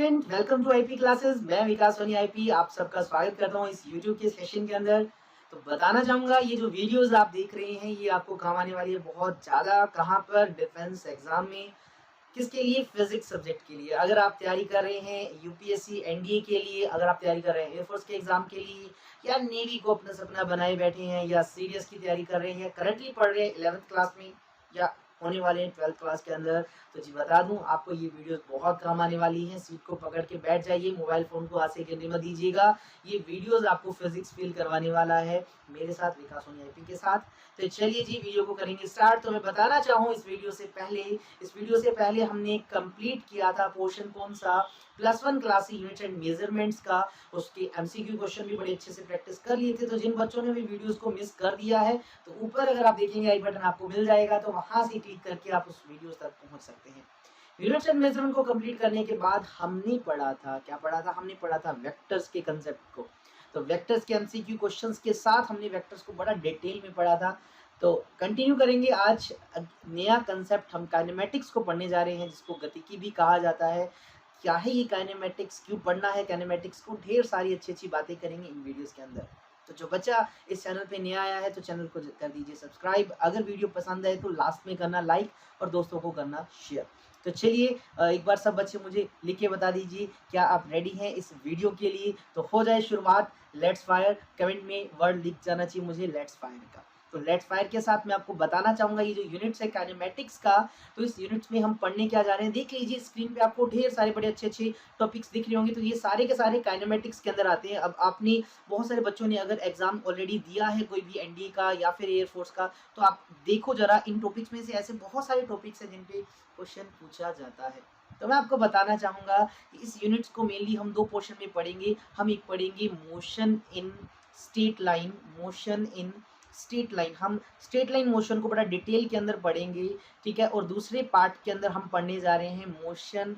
Student, welcome to IP classes. मैं Vikas Soni IP आप सबका स्वागत करता हूं इस यूट्यूब के सेशन के अंदर। तो बताना चाहूंगा ये जो वीडियोस आप देख रहे हैं ये आपको काम आने वाली है बहुत ज़्यादा। कहाँ पर? डिफेंस एग्जाम में। किसके लिए? फिजिक्स सब्जेक्ट के लिए। अगर आप तैयारी कर रहे हैं यूपीएससी एनडीए के लिए, अगर आप तैयारी कर रहे हैं एयरफोर्स के एग्जाम के लिए, या नेवी को अपना सपना बनाए बैठे हैं, या सीडीएस की तैयारी कर रहे हैं, या करंटली पढ़ रहे हैं 11th क्लास में, या होने वाले हैं 12th क्लास के अंदर, तो जी बता दूं आपको ये वीडियोस बहुत काम आने वाली हैं। सीट को पकड़ के बैठ जाइए, मोबाइल फोन को हाथ से गिरने मत दीजिएगा। ये वीडियोस आपको फिजिक्स फील करवाने वाला है मेरे साथ, विकास सोनी आईपी के साथ। तो चलिए जी वीडियो को करेंगे स्टार्ट। तो मैं बताना चाहूँ इस वीडियो से पहले हमने कंप्लीट किया था पोर्शन कौन सा? +1 क्लास यूनिट्स एंड मेजरमेंट्स का। उसके एमसीक्यू क्वेश्चन भी बड़े अच्छे से प्रैक्टिस कर लिए थे। तो जिन बच्चों ने भी वीडियोस को मिस कर दिया है तो ऊपर अगर आप देखेंगे आई बटन आपको मिल जाएगा, तो वहां से क्लिक करके आप उस वीडियोस तक पहुंच सकते हैं। यूनिट्स एंड मेजरमेंट को कंप्लीट करने के बाद हमने पढ़ा था, क्या पढ़ा था? हमने पढ़ा था वेक्टर्स के कंसेप्ट को। तो वेक्टर्स के एमसीक्यू क्वेश्चंस के साथ हमने वेक्टर्स को बड़ा डिटेल में पढ़ा था। तो कंटिन्यू करेंगे आज। नया कंसेप्ट हम काइनेमेटिक्स को पढ़ने जा रहे हैं, जिसको गतिकी भी कहा जाता है। क्या है ये काइनेमेटिक्स, क्यों पढ़ना है काइनेमेटिक्स को, ढेर सारी अच्छी अच्छी बातें करेंगे इन वीडियोस के अंदर। तो जो बच्चा इस चैनल पे नया आया है तो चैनल को कर दीजिए सब्सक्राइब। अगर वीडियो पसंद आए तो लास्ट में करना लाइक और दोस्तों को करना शेयर। तो चलिए एक बार सब बच्चे मुझे लिख के बता दीजिए क्या आप रेडी हैं इस वीडियो के लिए। तो हो जाए शुरुआत। लेट्स फायर, कमेंट में वर्ड लिख जाना चाहिए मुझे लेट्स फायर का। तो लेट्स फायर के साथ मैं आपको बताना चाहूंगा ये जो यूनिट्स है काइनेमेटिक्स का, तो इस यूनिट्स में हम पढ़ने क्या जा रहे हैं। देख लीजिए स्क्रीन पे आपको ढेर सारे बड़े अच्छे अच्छे टॉपिक्स दिख रहे होंगे। तो ये सारे के सारे काइनेमेटिक्स के अंदर आते हैं। अब आपने बहुत सारे बच्चों ने अगर एग्जाम ऑलरेडी दिया है कोई भी एनडीए का या फिर एयरफोर्स का, तो आप देखो जरा इन टॉपिक्स में से ऐसे बहुत सारे टॉपिक्स हैं जिन पे क्वेश्चन पूछा जाता है। तो मैं आपको बताना चाहूंगा कि इस यूनिट्स को मेनली हम दो पोर्शन में पढ़ेंगे। हम एक पढ़ेंगे motion in straight line, motion in straight line. हम स्ट्रेट लाइन मोशन को बड़ा डिटेल के अंदर पढ़ेंगे, ठीक है। और दूसरे पार्ट के अंदर हम पढ़ने जा रहे हैं मोशन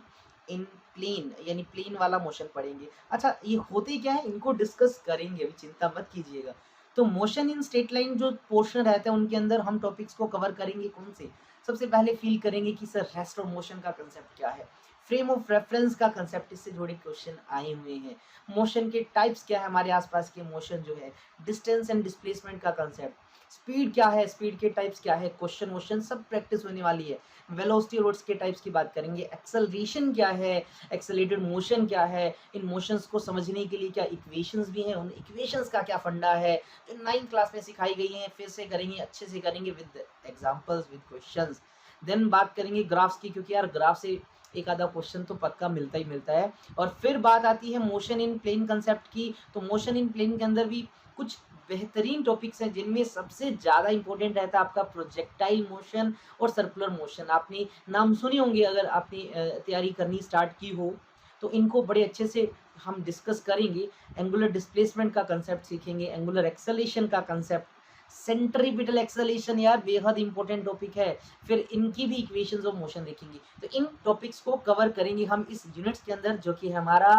इन प्लेन, यानी प्लेन वाला मोशन पढ़ेंगे। अच्छा ये होते क्या है इनको डिस्कस करेंगे, अभी चिंता मत कीजिएगा। तो मोशन इन स्ट्रेट लाइन जो पोर्शन रहता है उनके अंदर हम टॉपिक्स को कवर करेंगे। कौन से? सबसे पहले फील करेंगे कि सर रेस्ट ऑफ मोशन का कंसेप्ट क्या है, फ्रेम ऑफ रेफरेंस का कंसेप्ट, इससे जुड़े क्वेश्चन आए हुए हैं। मोशन के टाइप्स क्या है, हमारे आसपास के मोशन जो है, डिस्टेंस एंड डिस्प्लेसमेंट का कंसेप्ट, स्पीड क्या है, स्पीड के टाइप्स क्या है, क्वेश्चन वोश्चन सब प्रैक्टिस होने वाली है। वेलोसिटी और के टाइप्स की बात करेंगे। एक्सेलरेशन क्या है, एक्सेलरेटेड मोशन क्या है, इन मोशंस को समझने के लिए क्या इक्वेशंस भी हैं, उन इक्वेशंस का क्या फंडा है, जो 9th क्लास में सिखाई गई हैं। फिर से करेंगे, अच्छे से करेंगे with examples, with questions. Then बात करेंगे ग्राफ्स की, क्योंकि यार ग्राफ से एक आधा क्वेश्चन तो पक्का मिलता ही मिलता है। और फिर बात आती है मोशन इन प्लेन कंसेप्ट की। तो मोशन इन प्लेन के अंदर भी कुछ बेहतरीन टॉपिक्स हैं जिनमें सबसे ज़्यादा इंपॉर्टेंट रहता है आपका प्रोजेक्टाइल मोशन और सर्कुलर मोशन। आपने नाम सुने होंगे अगर आपने तैयारी करनी स्टार्ट की हो, तो इनको बड़े अच्छे से हम डिस्कस करेंगे। एंगुलर डिस्प्लेसमेंट का कंसेप्ट सीखेंगे, एंगुलर एक्सेलेरेशन का कंसेप्ट, सेंट्रीपिटल एक्सेलेरेशन यार बेहद इंपॉर्टेंट टॉपिक है। फिर इनकी भी इक्वेशंस ऑफ मोशन देखेंगे। तो इन टॉपिक्स को कवर करेंगे हम इस यूनिट्स के अंदर, जो कि है हमारा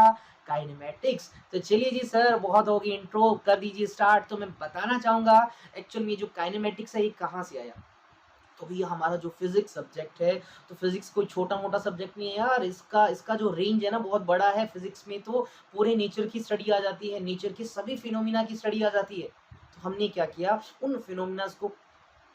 काइनेमेटिक्स। तो चलिए जी सर बहुत होगी, इंट्रो कर दीजिए स्टार्ट। तो मैं बताना चाहूंगा एक्चुअल में जो काइनेमेटिक्स है ये कहाँ से आया। तो भैया हमारा जो फिजिक्स सब्जेक्ट है, तो फिजिक्स कोई छोटा मोटा सब्जेक्ट नहीं है यार। इसका जो रेंज है ना बहुत बड़ा है। फिजिक्स में तो पूरे नेचर की स्टडी आ जाती है, नेचर के सभी फिनोमिना की स्टडी आ जाती है। तो हमने क्या किया, उन फिनोमिनास को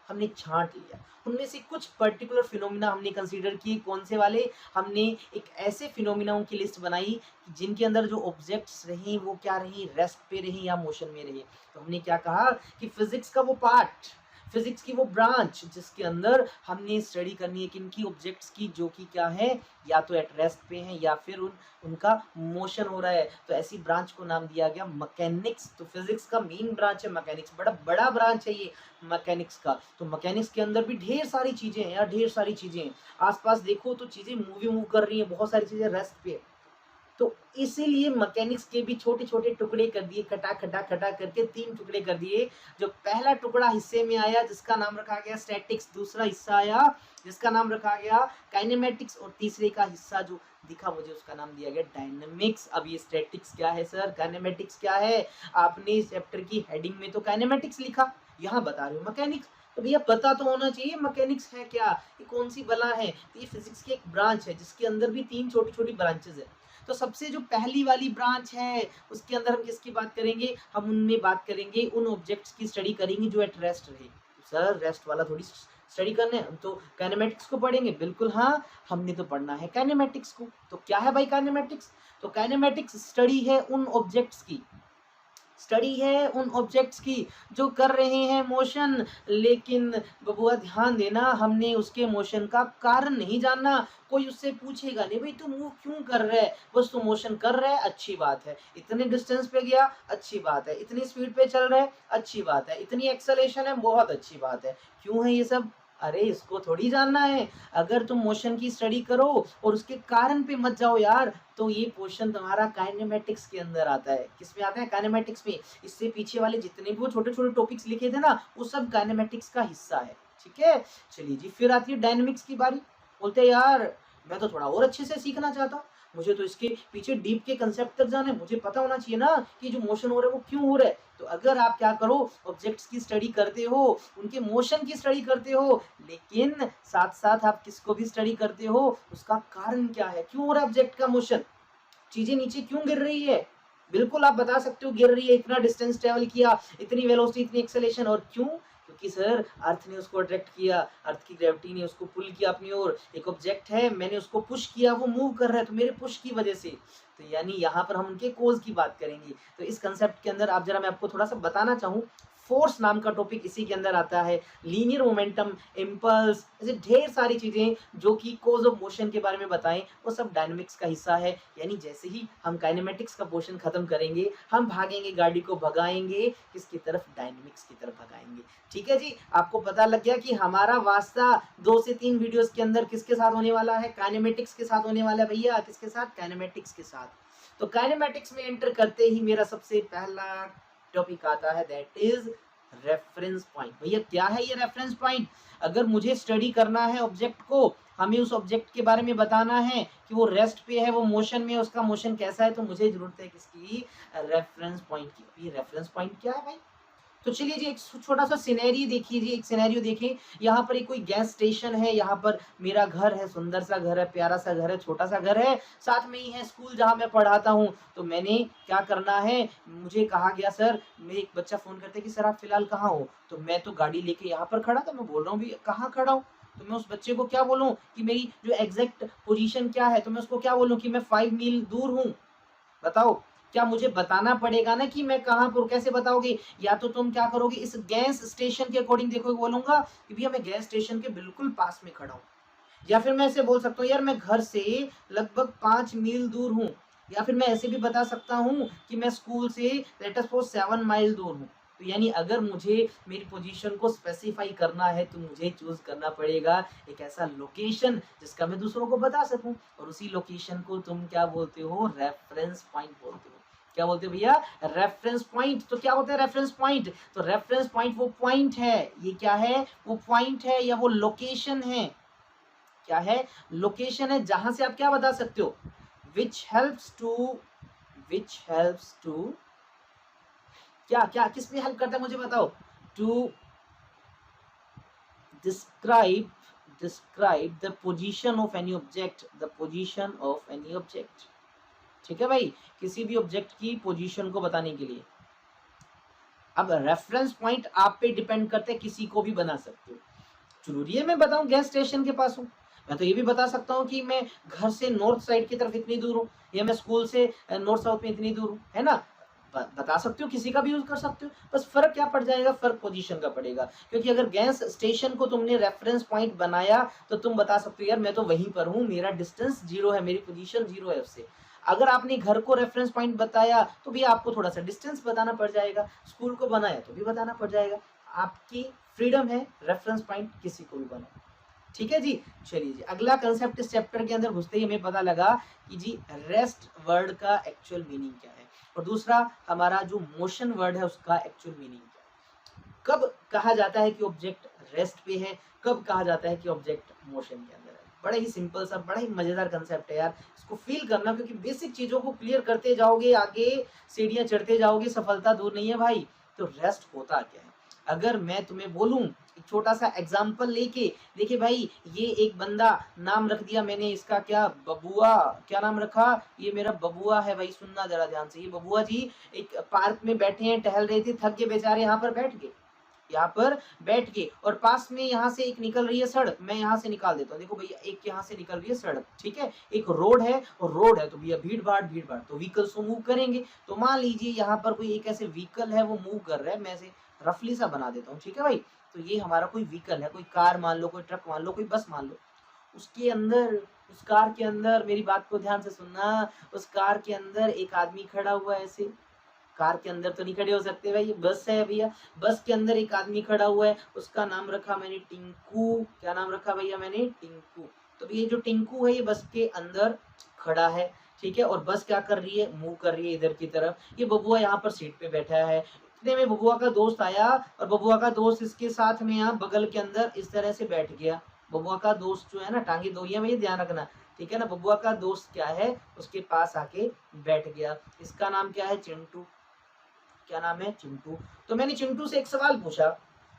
हमने छांट लिया। उनमें से कुछ पर्टिकुलर फिनोमिना हमने कंसीडर किए। कौन से वाले? हमने एक ऐसे फिनोमिनाओं की लिस्ट बनाई जिनके अंदर जो ऑब्जेक्ट्स रहीं वो क्या रहीं, रेस्ट पे रहीं या मोशन में रहीं। तो हमने क्या कहा कि फिजिक्स का वो पार्ट, फिजिक्स की वो ब्रांच जिसके अंदर हमने स्टडी करनी है किनकी, ऑब्जेक्ट्स की, जो कि क्या है या तो एट रेस्ट पे हैं या फिर उनका मोशन हो रहा है। तो ऐसी ब्रांच को नाम दिया गया मैकेनिक्स। तो फिजिक्स का मेन ब्रांच है मैकेनिक्स, बड़ा बड़ा ब्रांच है ये मैकेनिक्स का। तो मैकेनिक्स के अंदर भी ढेर सारी चीजें हैं यार, ढेर सारी चीजें हैं। आसपास देखो तो चीजें मूव कर रही हैं, बहुत सारी चीजें रेस्ट पे। तो इसीलिए मैकेनिक्स के भी छोटे छोटे टुकड़े कर दिए, खटा खटा खटा करके 3 टुकड़े कर दिए। जो पहला टुकड़ा हिस्से में आया जिसका नाम रखा गया स्टैटिक्स, दूसरा हिस्सा आया जिसका नाम रखा गया काइनेमेटिक्स, और तीसरे का हिस्सा जो दिखा मुझे उसका नाम दिया गया डायनेमिक्स। अब ये स्टैटिक्स क्या है सर, काइनेमेटिक्स क्या है? आपने इस चैप्टर की हेडिंग में तो काइनेमेटिक्स लिखा, यहाँ बता रहे हो मैकेनिक्स। तो भैया पता तो होना चाहिए मैकेनिक्स है क्या, ये कौन सी बला है। तो ये फिजिक्स की एक ब्रांच है जिसके अंदर भी 3 छोटी छोटी ब्रांचेस है। तो सबसे जो पहली वाली ब्रांच है उसके अंदर हम किसकी बात करेंगे, हम उनमें बात करेंगे, उन ऑब्जेक्ट्स की स्टडी करेंगे जो एट रेस्ट रहे। सर रेस्ट वाला थोड़ी स्टडी करने, हम तो काइनेमेटिक्स को पढ़ेंगे। बिल्कुल हाँ, हमने तो पढ़ना है काइनेमेटिक्स को। तो क्या है भाई काइनेमेटिक्स, तो काइनेमेटिक्स स्टडी है उन ऑब्जेक्ट्स की, स्टडी है उन ऑब्जेक्ट्स की जो कर रहे हैं मोशन। लेकिन बबुआ ध्यान देना, हमने उसके मोशन का कारण नहीं जानना। कोई उससे पूछेगा नहीं भाई तू मूव क्यों कर रहा है, बस तू मोशन कर रहा है, अच्छी बात है। इतने डिस्टेंस पे गया, अच्छी बात है। इतनी स्पीड पे चल रहा है, अच्छी बात है। इतनी एक्सेलेरेशन है, बहुत अच्छी बात है। क्यों है ये सब, अरे इसको थोड़ी जानना है। अगर तुम मोशन की स्टडी करो और उसके कारण पे मत जाओ यार, तो ये क्वेश्चन तुम्हारा काइनेमेटिक्स के अंदर आता है। किसमें आता है, काइनेमेटिक्स में। इससे पीछे वाले जितने भी वो छोटे छोटे टॉपिक्स लिखे थे ना, वो सब काइनेमेटिक्स का हिस्सा है। ठीक है, चलिए जी, फिर आती है डायनेमिक्स की बारी। बोलते हैं यार मैं तो थोड़ा और अच्छे से सीखना चाहता हूँ, मुझे तो इसके पीछे डीप के कंसेप्ट तक जाना है, मुझे पता होना चाहिए ना कि जो मोशन हो रहा है वो क्यों हो रहा है। तो अगर आप क्या करो, ऑब्जेक्ट्स की स्टडी करते हो, उनके मोशन की स्टडी करते हो, लेकिन साथ साथ आप किसको भी स्टडी करते हो, उसका कारण क्या है, क्यों हो रहा है ऑब्जेक्ट का मोशन, चीजें नीचे क्यों गिर रही है। बिल्कुल आप बता सकते हो गिर रही है, इतना डिस्टेंस ट्रेवल किया, इतनी वेलोसिटी, इतनी एक्सेलेरेशन, और क्यों, क्योंकि सर अर्थ ने उसको अट्रैक्ट किया, अर्थ की ग्रेविटी ने उसको पुल किया अपनी ओर। एक ऑब्जेक्ट है, मैंने उसको पुश किया, वो मूव कर रहा है, तो मेरे पुश की वजह से। तो यानी यहाँ पर हम उनके कोज की बात करेंगे। तो इस कंसेप्ट के अंदर आप जरा मैं आपको थोड़ा सा बताना चाहूँ, फोर्स नाम का टॉपिक इसी के अंदर आता है, लीनियर मोमेंटम, इम्पल्स, ऐसे ढेर सारी चीजें जो कि कोज ऑफ मोशन के बारे में बताएं, वो सब डायनेमिक्स का हिस्सा है। यानी जैसे ही हम काइनेमेटिक्स का पोर्शन खत्म करेंगे, हम भागेंगे, गाड़ी को भगाएंगे किसकी तरफ, डायनेमिक्स की तरफ भगाएंगे। ठीक है जी, आपको पता लग गया कि हमारा वास्ता 2 से 3 वीडियोस के अंदर किसके साथ होने वाला है, काइनेमेटिक्स के साथ होने वाला है भैया। किसके साथ, काइनेमेटिक्स के साथ। तो काइनेमेटिक्स में एंटर करते ही मेरा सबसे पहला टॉपिक आता है, दैट इज रेफरेंस पॉइंट। भैया क्या है ये रेफरेंस पॉइंट, अगर मुझे स्टडी करना है ऑब्जेक्ट को, हमें उस ऑब्जेक्ट के बारे में बताना है कि वो रेस्ट पे है, वो मोशन में है, उसका मोशन कैसा है, तो मुझे जरूरत है किसकी, रेफरेंस पॉइंट की। ये रेफरेंस पॉइंट क्या है भाई, तो चलिए जी एक छोटा सा सिनेरियो देखिए जी, एक सिनेरियो देखिए। यहाँ पर एक कोई गैस स्टेशन है, यहाँ पर मेरा घर है, सुंदर सा घर है, प्यारा सा घर है, छोटा सा घर है, साथ में ही है स्कूल जहाँ मैं पढ़ाता हूँ। तो मैंने क्या करना है, मुझे कहा गया सर, मेरे एक बच्चा फोन करते कि सर आप फिलहाल कहाँ हो, तो मैं तो गाड़ी लेके यहाँ पर खड़ा था, मैं बोल रहा हूँ भैया कहाँ खड़ा हूँ। तो मैं उस बच्चे को क्या बोलूँ कि मेरी जो एग्जैक्ट पोजीशन क्या है, तो मैं उसको क्या बोलूँ कि मैं 5 मील दूर हूँ। बताओ, क्या मुझे बताना पड़ेगा ना कि मैं कहाँ पर, कैसे बताओगे, या तो तुम क्या करोगे, इस गैस स्टेशन के अकॉर्डिंग देखोगे, बोलूंगा कि भैया मैं गैस स्टेशन के बिल्कुल पास में खड़ा हूँ। या फिर मैं ऐसे बोल सकता हूँ यार मैं घर से लगभग 5 मील दूर हूँ। या फिर मैं ऐसे भी बता सकता हूँ कि मैं स्कूल से लेट अस सपोज 7 माइल दूर हूँ। तो यानी अगर मुझे मेरी पोजीशन को स्पेसिफाई करना है, तो मुझे चूज करना पड़ेगा एक ऐसा लोकेशन जिसका मैं दूसरों को बता सकूं, और उसी लोकेशन को तुम क्या बोलते हो, रेफरेंस पॉइंट बोलते हो। क्या बोलते हो भैया, रेफरेंस पॉइंट। तो क्या होता है रेफरेंस पॉइंट, तो रेफरेंस पॉइंट वो पॉइंट है, ये क्या है, वो पॉइंट है या वो लोकेशन है। क्या है, लोकेशन है, जहां से आप क्या बता सकते हो, विच हेल्प्स टू क्या क्या किस में हेल्प करता है मुझे बताओ, to describe the position of any object, the position of any object. ठीक है भाई, किसी भी ऑब्जेक्ट की पोजीशन को बताने के लिए। अब रेफरेंस पॉइंट आप पे डिपेंड करते हैं, किसी को भी बना सकते हो। जरूरी है मैं बताऊं गैस स्टेशन के पास हूँ, मैं तो ये भी बता सकता हूँ कि मैं घर से नॉर्थ साइड की तरफ इतनी दूर हूँ, या मैं स्कूल से नॉर्थ साउथ में इतनी दूर हूँ, है ना। बता सकते हो, किसी का भी यूज कर सकते हो। बस फर्क क्या पड़ जाएगा, फर्क पोजीशन का पड़ेगा। क्योंकि अगर गैस स्टेशन को तुमने रेफरेंस पॉइंट बनाया, तो तुम बता सकते हो यार मैं तो वहीं पर हूँ, मेरा डिस्टेंस 0 है, मेरी पोजीशन 0 है उससे। अगर आपने घर को रेफरेंस पॉइंट बताया, तो भी आपको थोड़ा सा डिस्टेंस बताना पड़ जाएगा। स्कूल को बनाया तो भी बताना पड़ जाएगा। आपकी फ्रीडम है, रेफरेंस पॉइंट किसी को भी बनाओ। ठीक है जी, चलिए जी अगला कंसेप्ट इस चैप्टर के अंदर घुसते ही हमें पता लगा कि जी रेस्ट वर्ड का एक्चुअल मीनिंग क्या है, और दूसरा हमारा जो मोशन वर्ड है उसका एक्चुअल मीनिंग क्या है। कब कहा जाता है कि ऑब्जेक्ट रेस्ट पे है, कब कहा जाता है कि ऑब्जेक्ट मोशन के अंदर है। बड़ा ही सिंपल सा, बड़ा ही मजेदार कंसेप्ट है यार, इसको फील करना, क्योंकि बेसिक चीजों को क्लियर करते जाओगे, आगे सीढ़ियां चढ़ते जाओगे, सफलता दूर नहीं है भाई। तो रेस्ट होता क्या है, अगर मैं तुम्हें बोलूं एक छोटा सा एग्जाम्पल लेके, देखिए भाई ये एक बंदा, नाम रख दिया मैंने इसका क्या, बबुआ। क्या नाम रखा, ये मेरा बबुआ है भाई, सुनना जरा ध्यान से। ये बबुआ जी एक पार्क में बैठे हैं, टहल रहे थे, थक गए बेचारे, यहाँ पर बैठ गए, यहाँ पर बैठ के, और पास में यहाँ से एक निकल रही है सड़क, मैं यहाँ से निकाल देता हूँ। देखो भैया एक यहाँ से निकल रही है सड़क, ठीक है, एक रोड है, और रोड है तो भैया भीड़ भाड़ तो व्हीकल्स तो मूव करेंगे। तो मान लीजिए यहाँ पर कोई एक ऐसे व्हीकल है, वो मूव कर रहा है, मैं ऐसे रफली सा बना देता हूँ, ठीक है भाई। तो ये हमारा कोई व्हीकल है, कोई कार मान लो, कोई ट्रक मान लो, कोई बस मान लो। उसके अंदर, उस कार के अंदर, मेरी बात को ध्यान से सुनना, उस कार के अंदर एक आदमी खड़ा हुआ है ऐसे। कार के अंदर तो नहीं खड़े हो सकते भाई, ये बस है भैया, बस के अंदर एक आदमी खड़ा हुआ है, उसका नाम रखा मैंने टिंकू। क्या नाम रखा भैया मैंने, टिंकू। तो ये जो टिंकू है, ये बस के अंदर खड़ा है, ठीक है, और बस क्या कर रही है, मूव कर रही है इधर की तरफ। ये बबुआ यहाँ पर सीट पे बैठा है। इतने में बबुआ का दोस्त आया, और बबुआ का दोस्त इसके साथ में यहाँ बगल के अंदर इस तरह से बैठ गया। बबुआ का दोस्त जो है ना, टांगे दो ही है भैया, ध्यान रखना, ठीक है ना। बबुआ का दोस्त क्या है, उसके पास आके बैठ गया। इसका नाम क्या है, चिंटू। क्या नाम है, चिंटू। तो मैंने चिंटू से एक सवाल पूछा,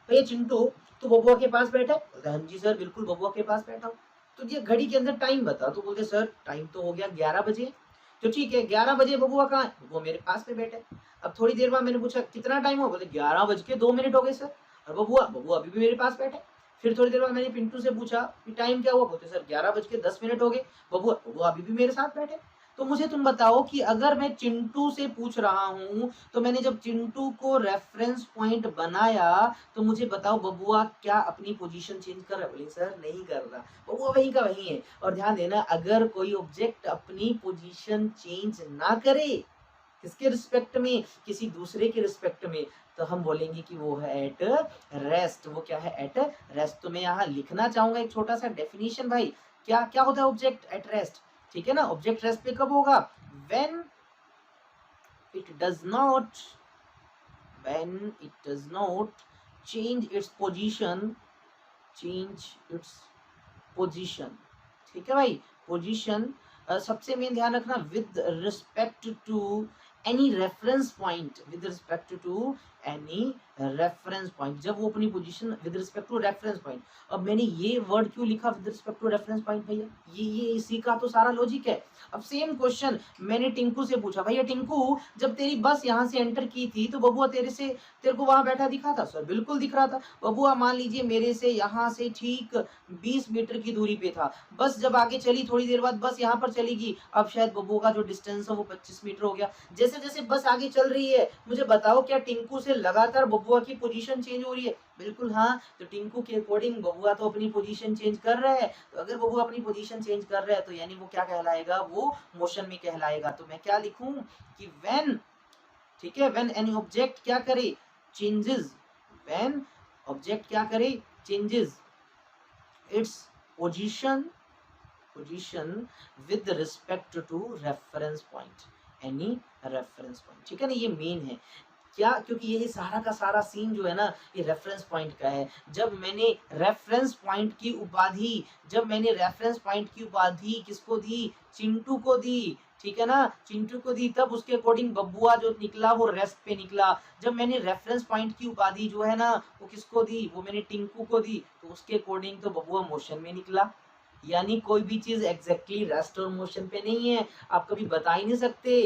भैया चिंटू तू बबुआ के पास बैठा है? बोलता हाँ जी सर, बिल्कुल बबुआ के पास बैठा हूँ। तो ये घड़ी के अंदर टाइम बता। तो बोलते सर टाइम तो हो गया 11 बजे। तो ठीक है, 11 बजे बबुआ कहाँ है? वो मेरे पास में बैठा है। अब थोड़ी देर बाद मैंने पूछा कितना टाइम हुआ? बोले 11 बज के 2 मिनट हो गए सर। और बबुआ बबुआ अभी भी मेरे पास बैठा है। फिर थोड़ी देर बाद मैंने पिंटू से पूछा कि टाइम क्या हुआ? बोलते सर 11 बज के 10 मिनट हो गए। बबुआ बबुआ अभी भी मेरे साथ बैठे। तो मुझे तुम बताओ कि अगर मैं चिंटू से पूछ रहा हूँ, तो मैंने जब चिंटू को रेफरेंस पॉइंट बनाया, तो मुझे बताओ बबुआ क्या अपनी पोजीशन चेंज कर रहा है? बोले सर नहीं कर रहा, बबुआ वहीं का वहीं है। और ध्यान देना, अगर कोई ऑब्जेक्ट अपनी पोजीशन चेंज ना करे, किसके रिस्पेक्ट में, किसी दूसरे के रिस्पेक्ट में, तो हम बोलेंगे कि वो है एट रेस्ट। वो क्या है, एट रेस्ट। तो मैं यहाँ लिखना चाहूंगा एक छोटा सा डेफिनेशन भाई, क्या क्या होता है ऑब्जेक्ट एट रेस्ट, ठीक है ना। ऑब्जेक्ट रेस्ट पे कब होगा? When it does not, when it does not change its position, change its position, ठीक है भाई। पोजीशन सबसे मेन ध्यान रखना, with respect to any reference point, with respect to any reference point, जब वो अपनी position with respect to reference point. अब मैंने ये वर्ड क्यों लिखा with respect to reference point भैया, ये इसी का तो सारा लॉजिक है। अब सेम क्वेश्चन मैंने टिंकू से पूछा, भैया टिंकू जब तेरी बस यहाँ से एंटर की थी, तो बबुआ तेरे को वहां बैठा दिखा था? सर बिल्कुल दिख रहा था। बबुआ मान लीजिए मेरे से यहाँ से ठीक 20 मीटर की दूरी पे था, बस जब आगे चली, थोड़ी देर बाद बस यहाँ पर चलेगी, अब शायद बबुआ का जो डिस्टेंस है वो 25 मीटर हो गया। जैसे जैसे बस आगे चल रही है, मुझे बताओ क्या टिंकू से लगातार बबुआ की पोजीशन चेंज हो रही है? बिल्कुल हाँ। तो टिंकू के अकॉर्डिंग बबुआ तो अपनी पोजीशन चेंज कर रहा है। तो अगर बबुआ अपनी पोजीशन चेंज कर रहा है, तो यानी वो क्या कहलाएगा, वो मोशन में कहलाएगा। तो मैं क्या लिखूं कि व्हेन, ठीक है, व्हेन एनी ऑब्जेक्ट क्या करे, चेंजेस, व्हेन ऑब्जेक्ट क्या करे, changes its position, position with respect to reference point, any reference point, ठीक है ना। ये मेन है क्या, क्योंकि ये सारा का सारा सीन जो है ना, ये रेफरेंस पॉइंट का है। जब मैंने रेफरेंस पॉइंट की उपाधि, जब मैंने रेफरेंस पॉइंट की उपाधि किसको दी, चिंटू को दी, ठीक है ना, चिंटू को दी, तब उसके अकॉर्डिंग बबुआ जो निकला वो रेस्ट पे निकला। जब मैंने रेफरेंस पॉइंट की उपाधि जो है ना, वो किसको दी, वो मैंने टिंकू को दी, तो उसके अकॉर्डिंग तो बबुआ मोशन में निकला। यानी कोई भी चीज एग्जैक्टली रेस्ट और मोशन पे नहीं है। आप कभी बता ही नहीं सकते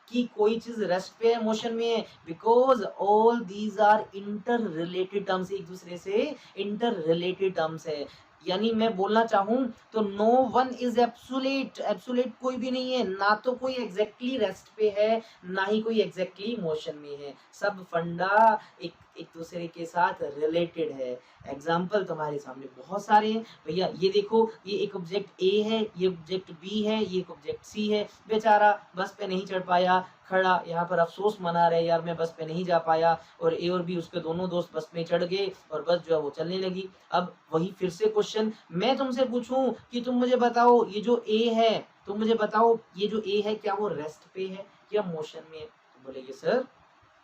कि कोई चीज रेस्ट पे है, मोशन में है, because all these are inter related terms, एक दूसरे से इंटर रिलेटेड टर्म्स है। यानी मैं बोलना चाहूं तो no one is absolute, absolute कोई भी नहीं है, ना तो कोई एग्जैक्टली रेस्ट पे है, ना ही कोई एग्जैक्टली मोशन में है। सब फंडा एक एक दूसरे के साथ रिलेटेड है। एग्जाम्पल तुम्हारे सामने बहुत सारे हैं भैया। ये देखो, ये एक ऑब्जेक्ट ए है, ये ऑब्जेक्ट बी है, ये एक ऑब्जेक्ट सी है। बेचारा बस पे नहीं चढ़ पाया, खड़ा यहाँ पर अफसोस मना रहे, यार मैं बस पे नहीं जा पाया। और ए और बी उसके दोनों दोस्त बस में चढ़ गए, और बस जो है वो चलने लगी। अब वही फिर से क्वेश्चन मैं तुमसे पूछूं कि तुम मुझे बताओ, ये जो ए है, तुम मुझे बताओ ये जो ए है, क्या वो रेस्ट पे है या मोशन में है? तो बोलेंगे सर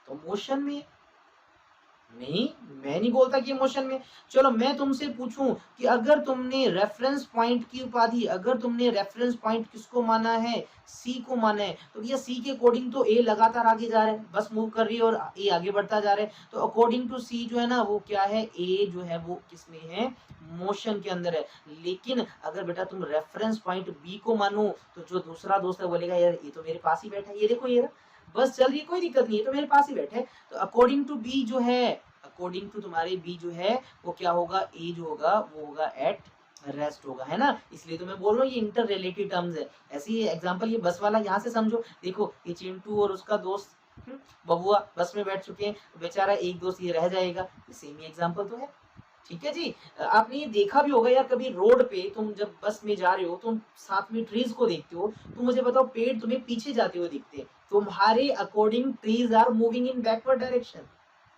तो मोशन में। नहीं, मैं नहीं बोलता कि मोशन में। चलो मैं तुमसे पूछूं कि अगर तुमने रेफरेंस पॉइंट की उपाधि, अगर तुमने रेफरेंस पॉइंट किसको माना है, सी को माना है, तो भैया सी के अकॉर्डिंग तो ए लगातार आगे जा रहा है, बस मूव कर रही है और ए आगे बढ़ता जा रहा है, तो अकॉर्डिंग टू सी जो है ना वो क्या है, ए जो है वो किसमें है, मोशन के अंदर है। लेकिन अगर बेटा तुम रेफरेंस पॉइंट बी को मानो तो जो दूसरा दोस्त है बोलेगा यार ये तो मेरे पास ही बैठा है, ये देखो ये बस चल रही है, कोई दिक्कत नहीं है, तो मेरे पास ही बैठे। तो अकॉर्डिंग टू बी जो है, अकॉर्डिंग टू तुम्हारे बी जो है वो क्या होगा, ए जो होगा वो होगा एट रेस्ट होगा, है ना। इसलिए तो मैं बोल रहा हूँ ये इंटर रिलेटिव टर्म्स है। ऐसे ही एग्जांपल ये बस वाला यहाँ से समझो, देखो ये चिंटू और उसका दोस्त बबुआ बस में बैठ चुके हैं, बेचारा एक दोस्त ये रह जाएगा, सेम ही एग्जांपल तो है। ठीक है जी। आपने ये देखा भी होगा यार, कभी रोड पे तुम जब बस में जा रहे हो तुम साथ में ट्रीज को देखते हो, तो मुझे बताओ पेड़ तुम्हें पीछे जाते हुए दिखते हैं, तुम्हारे according trees are moving in backward direction.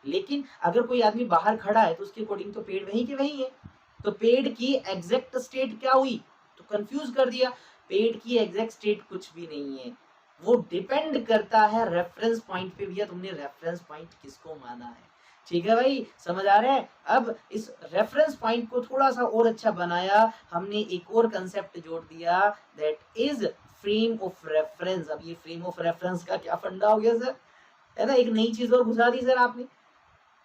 लेकिन अगर कोई आदमी बाहर खड़ा है तो उसके अकॉर्डिंग तो पेड़ वहीं के वहीं है। तो पेड़ की एग्जैक्ट स्टेट क्या हुई, तो कंफ्यूज कर दिया। पेड़ की एग्जैक्ट स्टेट कुछ भी नहीं है, वो डिपेंड करता है रेफरेंस पॉइंट पे। भैया तुमने रेफरेंस पॉइंट किसको माना है, ठीक है भाई, समझ आ रहा है। अब इस रेफरेंस पॉइंट को थोड़ा सा और अच्छा बनाया हमने, एक और कंसेप्ट जोड़ दिया, that is frame of reference. अब ये फ्रेम ऑफ रेफरेंस का क्या फंडा हो गया सर, है ना, एक नई चीज और घुसा दी सर आपने।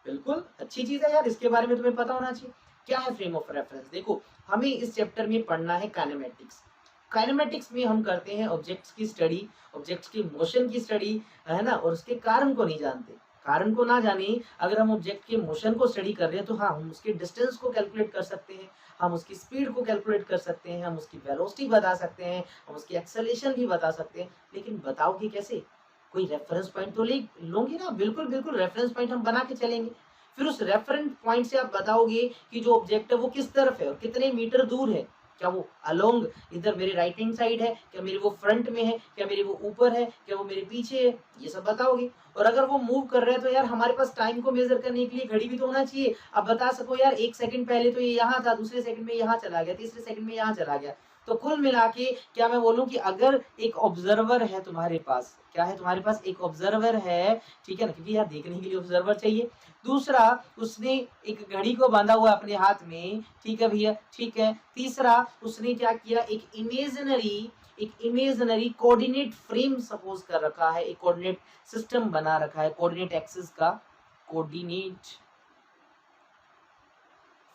बिल्कुल अच्छी चीज है यार, इसके बारे में तुम्हें पता होना चाहिए। क्या है फ्रेम ऑफ रेफरेंस, देखो हमें इस चैप्टर में पढ़ना है काइनेमेटिक्स। काइनेमेटिक्स में हम करते हैं ऑब्जेक्ट्स की स्टडी, ऑब्जेक्ट्स की मोशन की स्टडी, है ना, और उसके कारण को नहीं जानते। कारण को ना जाने अगर हम ऑब्जेक्ट के मोशन को स्टडी कर रहे हैं तो हाँ हम उसके डिस्टेंस को कैलकुलेट कर सकते हैं, हम उसकी स्पीड को कैलकुलेट कर सकते हैं, हम उसकी वेलोसिटी बता सकते हैं, हम उसकी एक्सेलरेशन भी बता सकते हैं। लेकिन बताओगे कैसे, कोई रेफरेंस पॉइंट तो ले लोगे ना, बिल्कुल बिल्कुल रेफरेंस पॉइंट हम बना के चलेंगे। फिर उस रेफरेंस पॉइंट से आप बताओगे कि जो ऑब्जेक्ट है वो किस तरफ है और कितने मीटर दूर है, क्या वो अलोंग इधर मेरे राइट हैंड साइड है, क्या मेरे वो फ्रंट में है, क्या मेरे वो ऊपर है, क्या वो मेरे पीछे है, ये सब बताओगे। और अगर वो मूव कर रहे हैं तो यार हमारे पास टाइम को मेजर करने के लिए घड़ी भी तो होना चाहिए। अब बता सको यार एक सेकंड पहले तो ये यहाँ था, दूसरे सेकंड में यहाँ चला गया, तीसरे सेकंड में यहाँ चला गया। तो कुल मिला के क्या मैं बोलूं कि अगर एक ऑब्जर्वर है तुम्हारे पास, क्या है तुम्हारे पास, एक ऑब्जर्वर है, ठीक है ना, क्योंकि यार देखने के लिए ऑब्जर्वर चाहिए। दूसरा, उसने एक घड़ी को बांधा हुआ अपने हाथ में, ठीक है भैया, ठीक है। तीसरा, उसने क्या किया, एक इमेजिनरी कोऑर्डिनेट फ्रेम सपोज कर रखा है, एक कोऑर्डिनेट सिस्टम बना रखा है, कोऑर्डिनेट एक्सिस का कोऑर्डिनेट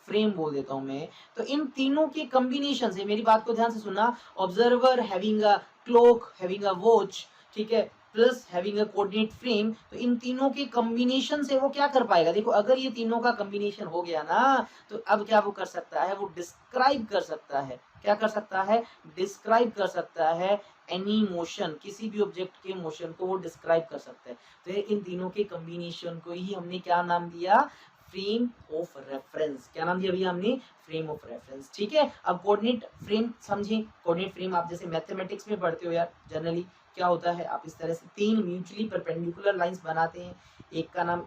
फ्रेम बोल देता हूं मैं। तो इन तीनों के कॉम्बिनेशन से, मेरी बात को ध्यान से सुनना, observer having a clock, having a watch, ठीक है, plus having a coordinate frame, तो इन तीनों के कॉम्बिनेशन से वो क्या कर पाएगा, देखो अगर ये तीनों का कॉम्बिनेशन हो गया ना, तो अब क्या वो कर सकता है, वो डिस्क्राइब कर सकता है, क्या कर सकता है, डिस्क्राइब कर सकता है एनी मोशन, किसी भी ऑब्जेक्ट के मोशन को वो डिस्क्राइब कर सकता है। तो इन तीनों के कॉम्बिनेशन को ही हमने क्या नाम दिया, फ्रेम ऑफ रेफरेंस। क्या नाम दिया भैया हमने, फ्रेम ऑफ रेफरेंस, ठीक है। अब कोऑर्डिनेट फ्रेम समझे, कोऑर्डिनेट फ्रेम आप जैसे मैथमेटिक्स में पढ़ते हो यार, जनरली क्या होता है, आप इस तरह से तीन म्यूचुअली परपेंडिकुलर लाइंस बनाते हैं, एक का नाम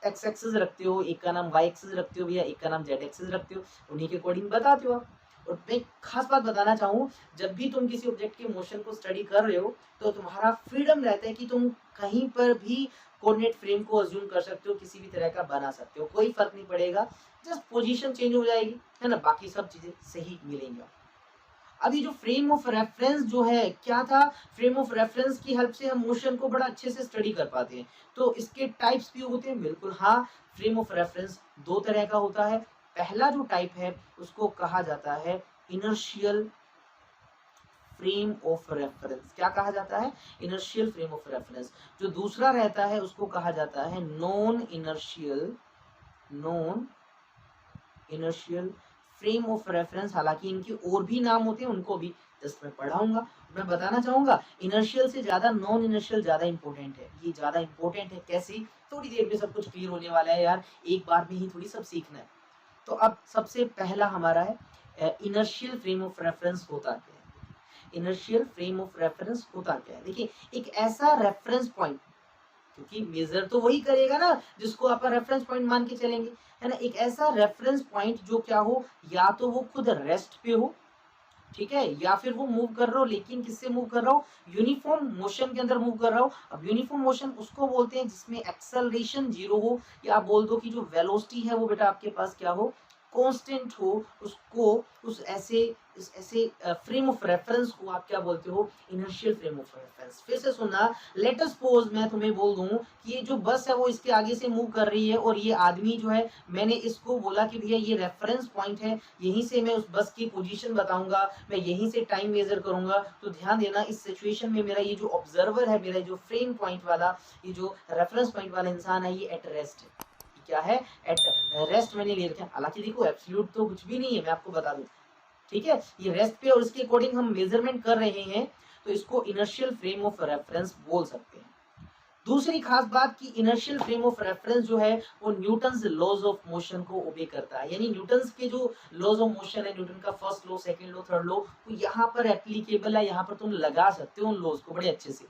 एक्स एक्सिस रखते हो, एक का नाम वाई एक्सिस रखते हो भैया, एक का नाम जेड एक्सिस रखते हो, उन्हीं के अकॉर्डिंग बताते हो आप। और मैं एक खास बात बताना चाहूँ, जब भी तुम किसी ऑब्जेक्ट के मोशन को स्टडी कर रहे हो तो तुम्हारा फ्रीडम रहता है कि तुम कहीं पर भी कोऑर्डिनेट फ्रेम को अज्यूम कर सकते हो, किसी भी तरह का बना सकते हो, कोई फर्क नहीं पड़ेगा, जस्ट पोजीशन चेंज हो जाएगी, है ना, बाकी सब चीजें सही मिलेंगी। अभी जो फ्रेम ऑफ रेफरेंस जो है क्या था, फ्रेम ऑफ रेफरेंस की हेल्प से हम मोशन को बड़ा अच्छे से स्टडी कर पाते हैं। तो इसके टाइप्स भी होते हैं, बिल्कुल हाँ, फ्रेम ऑफ रेफरेंस दो तरह का होता है। पहला जो टाइप है उसको कहा जाता है इनर्शियल फ्रेम ऑफ रेफरेंस, क्या कहा जाता है, इनर्शियल फ्रेम ऑफ रेफरेंस। जो दूसरा रहता है उसको कहा जाता है non inertial frame of reference. हालांकि इनके और भी नाम होते हैं, उनको भी जस्ट मैं पढ़ाऊंगा। मैं बताना चाहूंगा इनर्शियल से ज्यादा नॉन इनर्शियल ज्यादा इंपॉर्टेंट है, ये ज्यादा इंपॉर्टेंट है कैसे, थोड़ी देर में सब कुछ क्लियर होने वाला है यार, एक बार में ही थोड़ी सब सीखना है। तो अब सबसे पहला हमारा है इनर्शियल फ्रेम ऑफ रेफरेंस होता क्या है, इनर्शियल फ्रेम ऑफ रेफरेंस होता क्या है, देखिए एक ऐसा रेफरेंस पॉइंट, क्योंकि मेजर तो वही करेगा ना जिसको आप रेफरेंस पॉइंट मान के चलेंगे, है ना, एक ऐसा रेफरेंस पॉइंट जो क्या हो, या तो वो खुद रेस्ट पे हो, ठीक है, या फिर वो मूव कर रहा हो लेकिन किससे मूव कर रहा हो, यूनिफॉर्म मोशन के अंदर मूव कर रहा हो। अब यूनिफॉर्म मोशन उसको बोलते हैं जिसमें एक्सेलरेशन जीरो हो, या आप बोल दो कि जो वेलोसिटी है वो बेटा आपके पास क्या हो, कांस्टेंट हो। उसको उस ऐसे इस ऐसे फ्रेम ऑफ रेफरेंस को आप क्या बोलते हो, इनर्शियल फ्रेम ऑफ रेफरेंस। फिर से सुनना, लेट अस सपोज मैं तुम्हें बोल दूं कि ये जो बस है वो इसके आगे से मूव कर रही है, और ये आदमी जो है मैंने इसको बोला कि भैया ये रेफरेंस पॉइंट है, यहीं से मैं उस बस की पोजीशन बताऊंगा, मैं यहीं से टाइम मेजर करूंगा। तो ध्यान देना, इस सिचुएशन में मेरा ये जो ऑब्जर्वर है, मेरा जो फ्रेम पॉइंट वाला, ये जो रेफरेंस पॉइंट वाला इंसान है, ये एट रेस्ट है। क्या है, एट रेस्ट मैंने ले रखा है। हालांकि देखो एब्सोल्यूट तो कुछ भी नहीं है, मैं आपको बता दूं, ठीक है, ये रेस्ट पे और इसके अकॉर्डिंग हम मेजरमेंट कर रहे हैं, तो इसको इनर्शियल फ्रेम ऑफ रेफरेंस बोल सकते हैं। दूसरी खास बात कि इनर्शियल फ्रेम ऑफ रेफरेंस जो है वो न्यूटन्स लॉज ऑफ मोशन को ओबे करता है, यानी न्यूटन्स के जो लॉज ऑफ मोशन है, न्यूटन का first law, second law, third law, वो यहाँ पर एप्लीकेबल है, यहाँ पर तुम लगा सकते हो उन लॉज को बड़े अच्छे से।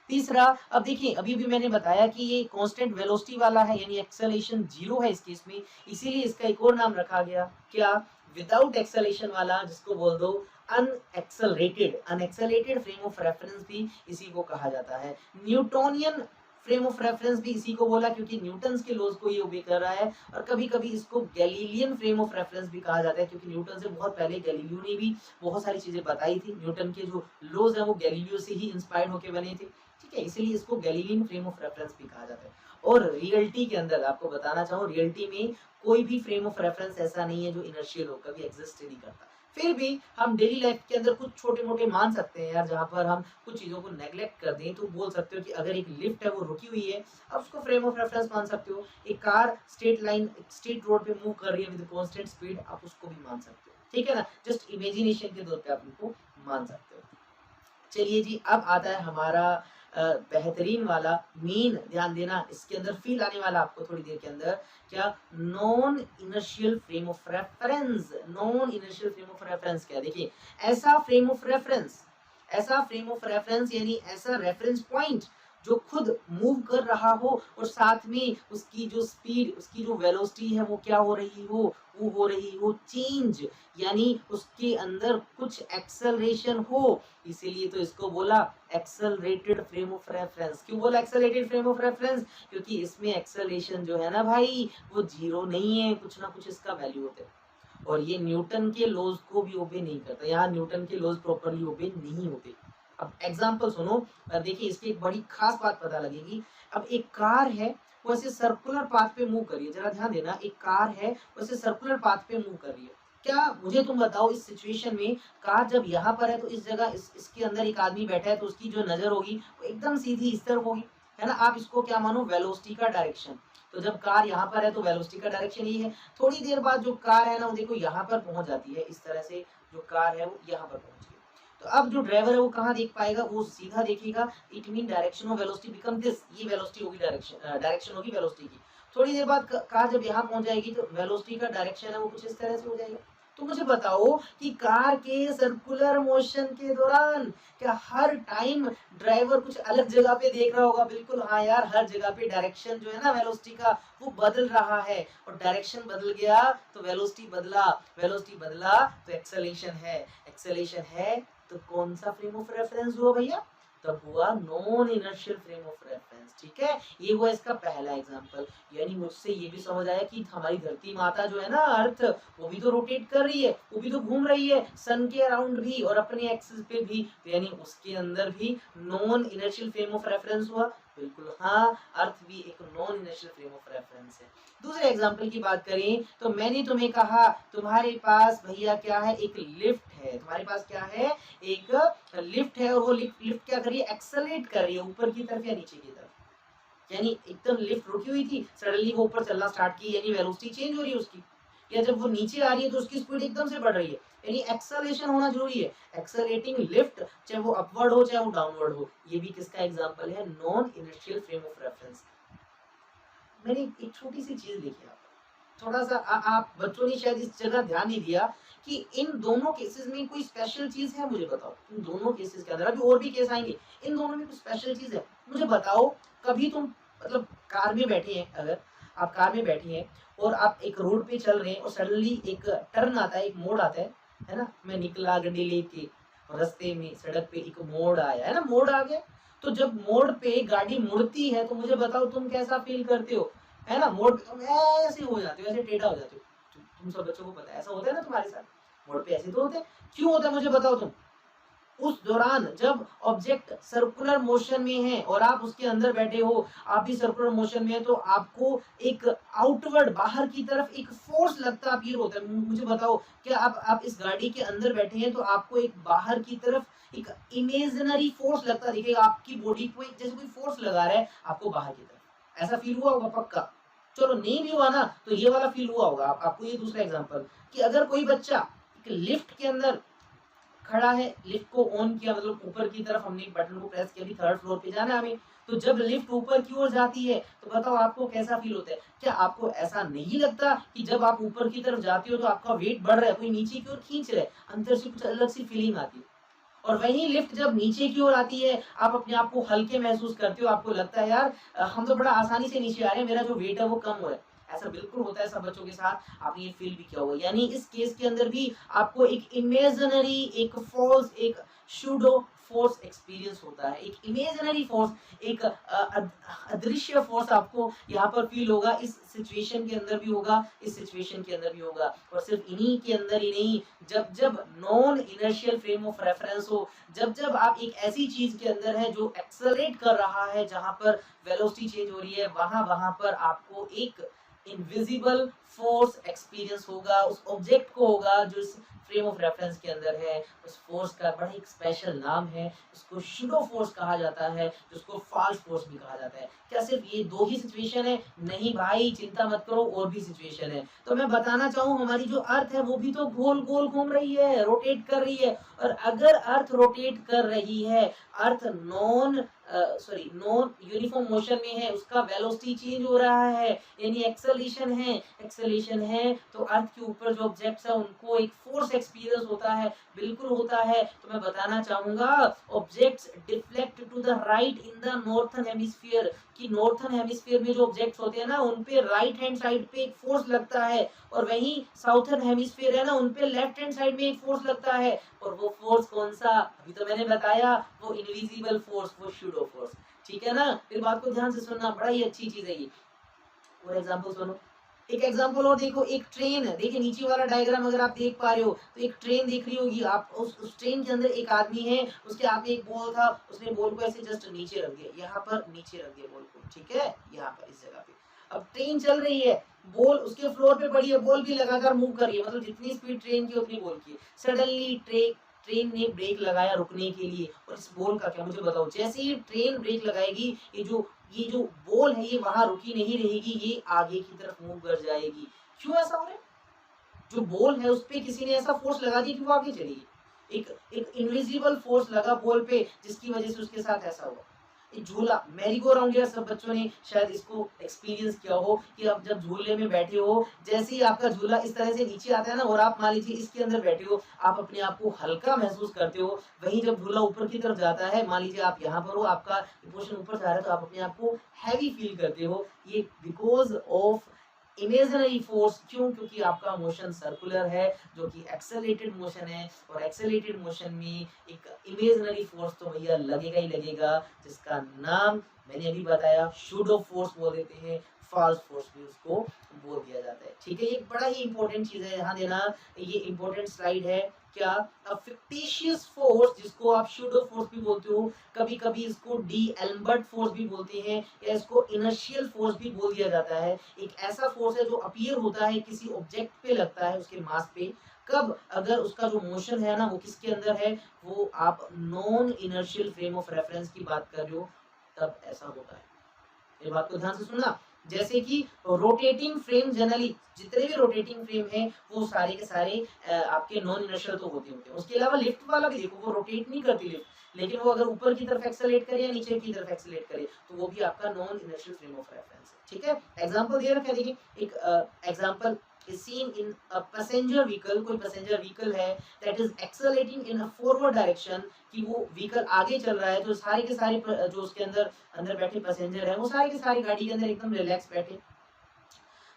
तीसरा, अब देखिए अभी भी मैंने बताया कि ये कांस्टेंट वेलोसिटी वाला है, यानी एक्सेलरेशन जीरो है इस केस में, इसीलिए इसका एक और नाम रखा गया, क्या, विदाउट एक्सेलरेशन वाला, जिसको बोल दो unaccelerated. Unaccelerated frame of reference भी इसी को कहा जाता है। न्यूटोनियन फ्रेम ऑफ रेफरेंस भी इसी को बोला, क्योंकि न्यूटन्स के लॉज को ये ओबे कर रहा है। और कभी कभी इसको गैलीलियन फ्रेम ऑफ रेफरेंस भी कहा जाता है, क्योंकि न्यूटन से बहुत पहले गैलीलियो ने भी बहुत सारी चीजें बताई थी। न्यूटन के जो लॉज है वो गैलीलियो से ही इंस्पायर्ड होकर बने थे, ठीक है, इसीलिए इसको गैलीलियन फ्रेम ऑफ रेफरेंस भी कहा जाता है। और रियलिटी के अंदर आपको बताना चाहूँ, रियलिटी में कोई भी फ्रेम ऑफ रेफरेंस ऐसा नहीं है जो इनर्शियल हो, कभी एग्जिस्ट नहीं करता। फिर भी हम डेली लाइफ के अंदर कुछ छोटे मोटे मान सकते हैं यार, जहाँ पर हम कुछ चीजों को नेग्लेक्ट कर दें, तो बोल सकते हो कि अगर एक लिफ्ट है वो रुकी हुई है, आप उसको फ्रेम ऑफ रेफरेंस मान सकते हो। एक car straight line straight road पे मूव कर रही है विद कांस्टेंट स्पीड, आप उसको भी मान सकते हो, ठीक है ना, जस्ट इमेजिनेशन के तौर पे आप उनको मान सकते हो। चलिए जी, अब आता है हमारा बेहतरीन वाला मेन, ध्यान देना, इसके अंदर फील आने वाला आपको थोड़ी देर के अंदर, क्या, non inertial frame of reference. Non inertial frame of reference क्या, देखिए, ऐसा फ्रेम ऑफ रेफरेंस, ऐसा फ्रेम ऑफ रेफरेंस यानी ऐसा रेफरेंस पॉइंट जो खुद मूव कर रहा हो, और साथ में उसकी जो स्पीड, उसकी जो वेलोसिटी है वो क्या हो रही हो, वो हो रही हो चेंज, यानी उसके अंदर कुछ एक्सेलरेशन हो। इसीलिए तो इसको बोला एक्सेलरेटेड फ्रेम ऑफ रेफरेंस। क्यों बोला एक्सेलरेटेड फ्रेम ऑफ रेफरेंस, क्योंकि इसमें एक्सेलरेशन जो है ना भाई वो जीरो नहीं है, कुछ ना कुछ इसका वैल्यू होता है। और ये न्यूटन के लॉज को भी ओबे नहीं करता, यहाँ न्यूटन के लॉज प्रॉपर्ली ओबे नहीं होते। अब एग्जांपल सुनो, देखिए इसकी एक बड़ी खास बात पता लगेगी। अब एक कार है, वो ऐसे सर्कुलर पाथ पे मूव कर रही है, जरा ध्यान देना, एक कार है वो ऐसे सर्कुलर पाथ पे मूव कर रही है। क्या, मुझे तुम बताओ, इस सिचुएशन में कार जब यहाँ पर है तो इस जगह इसके अंदर एक आदमी बैठा है, तो उसकी जो नजर होगी वो एकदम सीधी इस तरफ होगी, है ना। आप इसको क्या मानो, वेलोसिटी का डायरेक्शन। तो जब कार यहाँ पर है तो वेलोसिटी का डायरेक्शन ये है। थोड़ी देर बाद जो कार है ना, वो देखो यहाँ पर पहुंच जाती है, इस तरह से जो कार है वो यहाँ पर पहुंच गई। तो अब जो ड्राइवर है वो कहाँ देख पाएगा, वो सीधा देखेगा, it mean direction of velocity become this, ये वेलोसिटी होगी, डायरेक्शन होगी वेलोसिटी की। थोड़ी देर बाद कार जब यहाँ पहुंच जाएगी तो वेलोसिटी का डायरेक्शन है वो कुछ इस तरह से हो जाएगा। तो मुझे बताओ कि कार के सर्कुलर मोशन के दौरान क्या हर टाइम ड्राइवर कुछ अलग जगह पे देख रहा होगा, बिल्कुल हाँ यार, हर जगह पे डायरेक्शन जो है ना वेलोसिटी का वो बदल रहा है, और डायरेक्शन बदल गया तो वेलोसिटी बदला, वेलोसिटी बदला तो एक्सेलरेशन है, एक्सेलरेशन है तो कौन सा फ्रेम ऑफ रेफरेंस हुआ भैया, तब हुआ non inertial frame of reference, ठीक है। ये हुआ इसका पहला एग्जांपल। यानी मुझसे ये भी समझ आया कि हमारी धरती माता जो है ना, अर्थ, वो भी तो रोटेट कर रही है, वो भी तो घूम रही है सन के अराउंड भी और अपने एक्सिस पे भी, तो यानी उसके अंदर भी non inertial frame of reference हुआ, बिल्कुल हाँ, अर्थ भी एक non inertial frame of reference है। दूसरे एग्जांपल की बात करें तो मैंने तुम्हें कहा तुम्हारे पास भैया क्या है, एक लिफ्ट है, तुम्हारे पास क्या है, एक लिफ्ट है, और वो लिफ्ट क्या कर रही है, एक्सेलरेट कर रही है ऊपर की तरफ या नीचे की तरफ। यानी एकदम लिफ्ट रुकी हुई थी, सडनली वो ऊपर चलना स्टार्ट की, यानी वेलोसिटी चेंज हो रही है उसकी, या जब वो नीचे आ रही है तो उसकी स्पीड एकदम से बढ़ रही है, यानी एक्सेलरेशन होना जरूरी है। एक्सेलरेटिंग लिफ्ट, चाहे वो अपवर्ड हो चाहे वो डाउनवर्ड हो, ये भी किसका एग्जांपल है, non inertial frame of reference. मैंने एक छोटी सी चीज लिखी है, थोड़ा सा आप बच्चों ने शायद इस जगह ध्यान नहीं दिया कि इन दोनों केसेस में कोई स्पेशल चीज है, मुझे बताओ, इन दोनों केसेस के अंदर, अभी और भी केस आएंगे, इन दोनों में कुछ स्पेशल चीज है, मुझे बताओ। कभी तुम मतलब कार में बैठे हैं, अगर आप कार में बैठे हैं और आप एक रोड पे चल रहे हैं और सडनली एक टर्न आता है, एक मोड़ आता है, है ना, मैं निकला गड्डी लेके, रास्ते में सड़क पे एक मोड़ आया, है ना, मोड़ आ गया। तो जब मोड़ पे गाड़ी मुड़ती है तो मुझे बताओ तुम कैसा फील करते हो, है ना, मोड़ पे तुम ऐसे हो जाते हो, ऐसे टेढ़ा हो जाते हो। तुम सब बच्चों को पता है ऐसा होता है ना तुम्हारे साथ, मोड़ पे ऐसे तो होते हैं। क्यों होता है मुझे बताओ तुम। उस दौरान जब ऑब्जेक्ट सर्कुलर मोशन में है और आप उसके अंदर बैठे हो, आप भी सर्कुलर मोशन में है, तो आपको एक आउटवर्ड बाहर की तरफ एक फोर्स लगता है, ये होता है। मुझे बताओ क्या आप इस गाड़ी के अंदर बैठे हैं तो आपको एक बाहर की तरफ एक इमेजिनरी फोर्स लगता है, देखिए आपकी बॉडी को जैसे कोई फोर्स लगा रहा है आपको बाहर की तरफ, ऐसा फील हुआ होगा पक्का। चलो नहीं भी हुआ ना तो ये वाला फील हुआ होगा आपको। ये दूसरा एग्जांपल कि अगर कोई बच्चा एक लिफ्ट के अंदर खड़ा है, लिफ्ट को ऑन किया, मतलब ऊपर की तरफ हमने बटन को प्रेस किया, अभी थर्ड फ्लोर पे जाना है हमें, तो जब लिफ्ट ऊपर की ओर जाती है तो बताओ आपको कैसा फील होता है। क्या आपको ऐसा नहीं लगता कि जब आप ऊपर की तरफ जाते हो तो आपका वेट बढ़ रहा है, कोई नीचे की ओर खींच रहा है, अंदर से कुछ अलग सी फीलिंग आती है। और वही लिफ्ट जब नीचे की ओर आती है आप अपने आप को हल्के महसूस करते हो, आपको लगता है यार हम तो बड़ा आसानी से नीचे आ रहे हैं, मेरा जो वेट है वो कम हो रहा है। ऐसा बिल्कुल होता है सब बच्चों के साथ, आपने ये फील भी किया होगा। यानी इस केस के अंदर भी आपको एक इमेजिनरी, एक फॉल्स, एक शूडो फोर्स एक्सपीरियंस होता है, एक इमेजिनरी फोर्स, एक अदृश्य फोर्स आपको यहाँ पर फील होगा। इस सिचुएशन के अंदर भी होगा, इस सिचुएशन के अंदर भी होगा। और सिर्फ इन्हीं के अंदर ही नहीं, जब जब non inertial frame of reference हो, जब जब आप एक ऐसी चीज के अंदर है जो एक्सेलरेट कर रहा है, जहां पर वेलोसिटी चेंज हो रही है, वहां वहां पर आपको एक इनविजिबल फोर्स एक्सपीरियंस होगा, उस ऑब्जेक्ट को होगा जो इस फ्रेम ऑफ रेफरेंस के अंदर है। उस फोर्स का बड़ा एक स्पेशल नाम है, उसको शूडो फोर्स कहा जाता है, जिसको फॉल्स फोर्स भी कहा जाता है। क्या सिर्फ ये दो ही सिचुएशन है? नहीं भाई, चिंता मत करो, और भी सिचुएशन है। तो मैं बताना चाहूँ हमारी जो अर्थ है वो भी तो गोल गोल घूम रही है, रोटेट कर रही है। और अगर अर्थ रोटेट कर रही है, अर्थ नॉन यूनिफॉर्म मोशन में है, उसका वेलोसिटी चेंज हो रहा है, यानी एक्सेलेशन है, तो अर्थ के ऊपर जो ऑब्जेक्ट्स है उनको एक फोर्स एक्सपीरियंस होता है, बिल्कुल होता है। तो मैं बताना चाहूंगा objects deflect to the right in the northern hemisphere, कि नॉर्थर्न हेमिस्फीयर में जो ऑब्जेक्ट्स होते हैं ना उन पे राइट हैंड साइड पे एक फोर्स लगता है, और वहीं साउथर्न हेमिस्फीयर है ना उन पे लेफ्ट हैंड साइड में एक फोर्स लगता है। और वो फोर्स कौन सा? अभी तो मैंने बताया, वो इनविजिबल फोर्स, वो शूडो फोर्स। ठीक है ना, फिर बात को ध्यान से सुनना, बड़ा ही अच्छी चीज है ये। और एग्जांपल सुनो, एक एग्जांपल और देखो, एक ट्रेन है, देखिए नीचे वाला डायग्राम अगर आप देख पा रहे हो तो एक ट्रेन दिख रही होगी आप, उस ट्रेन के अंदर एक आदमी है, उसके हाथ में एक बॉल था, उसने बॉल को ऐसे जस्ट नीचे रख दिया, यहाँ पर नीचे रख दिया बॉल को, ठीक है, यहाँ पर इस जगह पे। अब ट्रेन चल रही है, बॉल उसके फ्लोर पे पड़ी है, बॉल भी लगातार मूव कर रही है, मतलब जितनी स्पीड ट्रेन की उतनी बॉल की। सडनली ट्रेन ने ब्रेक लगाया रुकने के लिए, और इस बॉल का क्या मुझे बताओ, जैसे ही ट्रेन ब्रेक लगाएगी, ये जो बॉल है ये वहां रुकी नहीं रहेगी, ये आगे की तरफ मूव कर जाएगी। क्यों ऐसा हो रहा है? जो बॉल है उस पे किसी ने ऐसा फोर्स लगा दिया कि वो आगे चलेगी, एक इनविजिबल फोर्स लगा बॉल पे, जिसकी वजह से उसके साथ ऐसा हुआ। एक झूला, मैरी गो राउंड, यार सब बच्चों ने शायद इसको एक्सपीरियंस किया हो कि आप जब झूले में बैठे हो, जैसे ही आपका झूला इस तरह से नीचे आता है ना, और आप मान लीजिए इसके अंदर बैठे हो, आप अपने आप को हल्का महसूस करते हो। वहीं जब झूला ऊपर की तरफ जाता है, मान लीजिए आप यहाँ पर हो, आपका पोर्शन ऊपर जा रहा है, तो आप अपने आप को हैवी फील करते हो। ये बिकॉज ऑफ इमेजिनरी फोर्स। क्यों? क्योंकि आपका मोशन सर्कुलर है, जो कि एक्सेलरेटेड मोशन है, और एक्सेलरेटेड मोशन में एक इमेजिनरी फोर्स तो भैया लगेगा ही लगेगा, जिसका नाम मैंने अभी बताया, शूडो फोर्स बोल देते हैं, फॉल्स फोर्स भी उसको बोल दिया जाता है। ठीक है, ये बड़ा ही इंपॉर्टेंट चीज है, ध्यान देना, ये इंपॉर्टेंट स्लाइड है। क्या? अ फिक्टिशियस फोर्स, जिसको आप शूडो फोर्स भी बोलते हो, कभी कभी इसको डी एल्बर्ट फोर्स भी बोलते हैं, या इसको इनर्शियल फोर्स भी बोल दिया जाता है। एक ऐसा फोर्स है जो अपीयर होता है किसी ऑब्जेक्ट पे, लगता है उसके मास पे, कब? अगर उसका जो मोशन है ना वो किसके अंदर है, वो आप non inertial frame of reference की बात कर रहे हो, तब ऐसा होता है। ये बात को ध्यान से सुनना। जैसे कि रोटेटिंग फ्रेम, जनरली जितने भी रोटेटिंग फ्रेम हैं वो सारे के सारे आपके नॉन इनर्शियल तो होते हैं। उसके अलावा लिफ्ट वाला भी देखो, वो रोटेट नहीं करती लिफ्ट, लेकिन वो अगर ऊपर की तरफ एक्सेलरेट करे या नीचे की तरफ एक्सेलरेट करे तो वो भी आपका non inertial frame of reference है। ठीक है, एग्जांपल दे रखा है, देखिए एक example is seen in a passenger vehicle, कोई पैसेंजर व्हीकल है that is accelerating in a forward direction, कि वो व्हीकल आगे चल रहा है, तो सारे के सारे जो उसके अंदर अंदर बैठे पैसेंजर हैं वो सारे के सारे गाड़ी के अंदर एकदम रिलैक्स बैठे।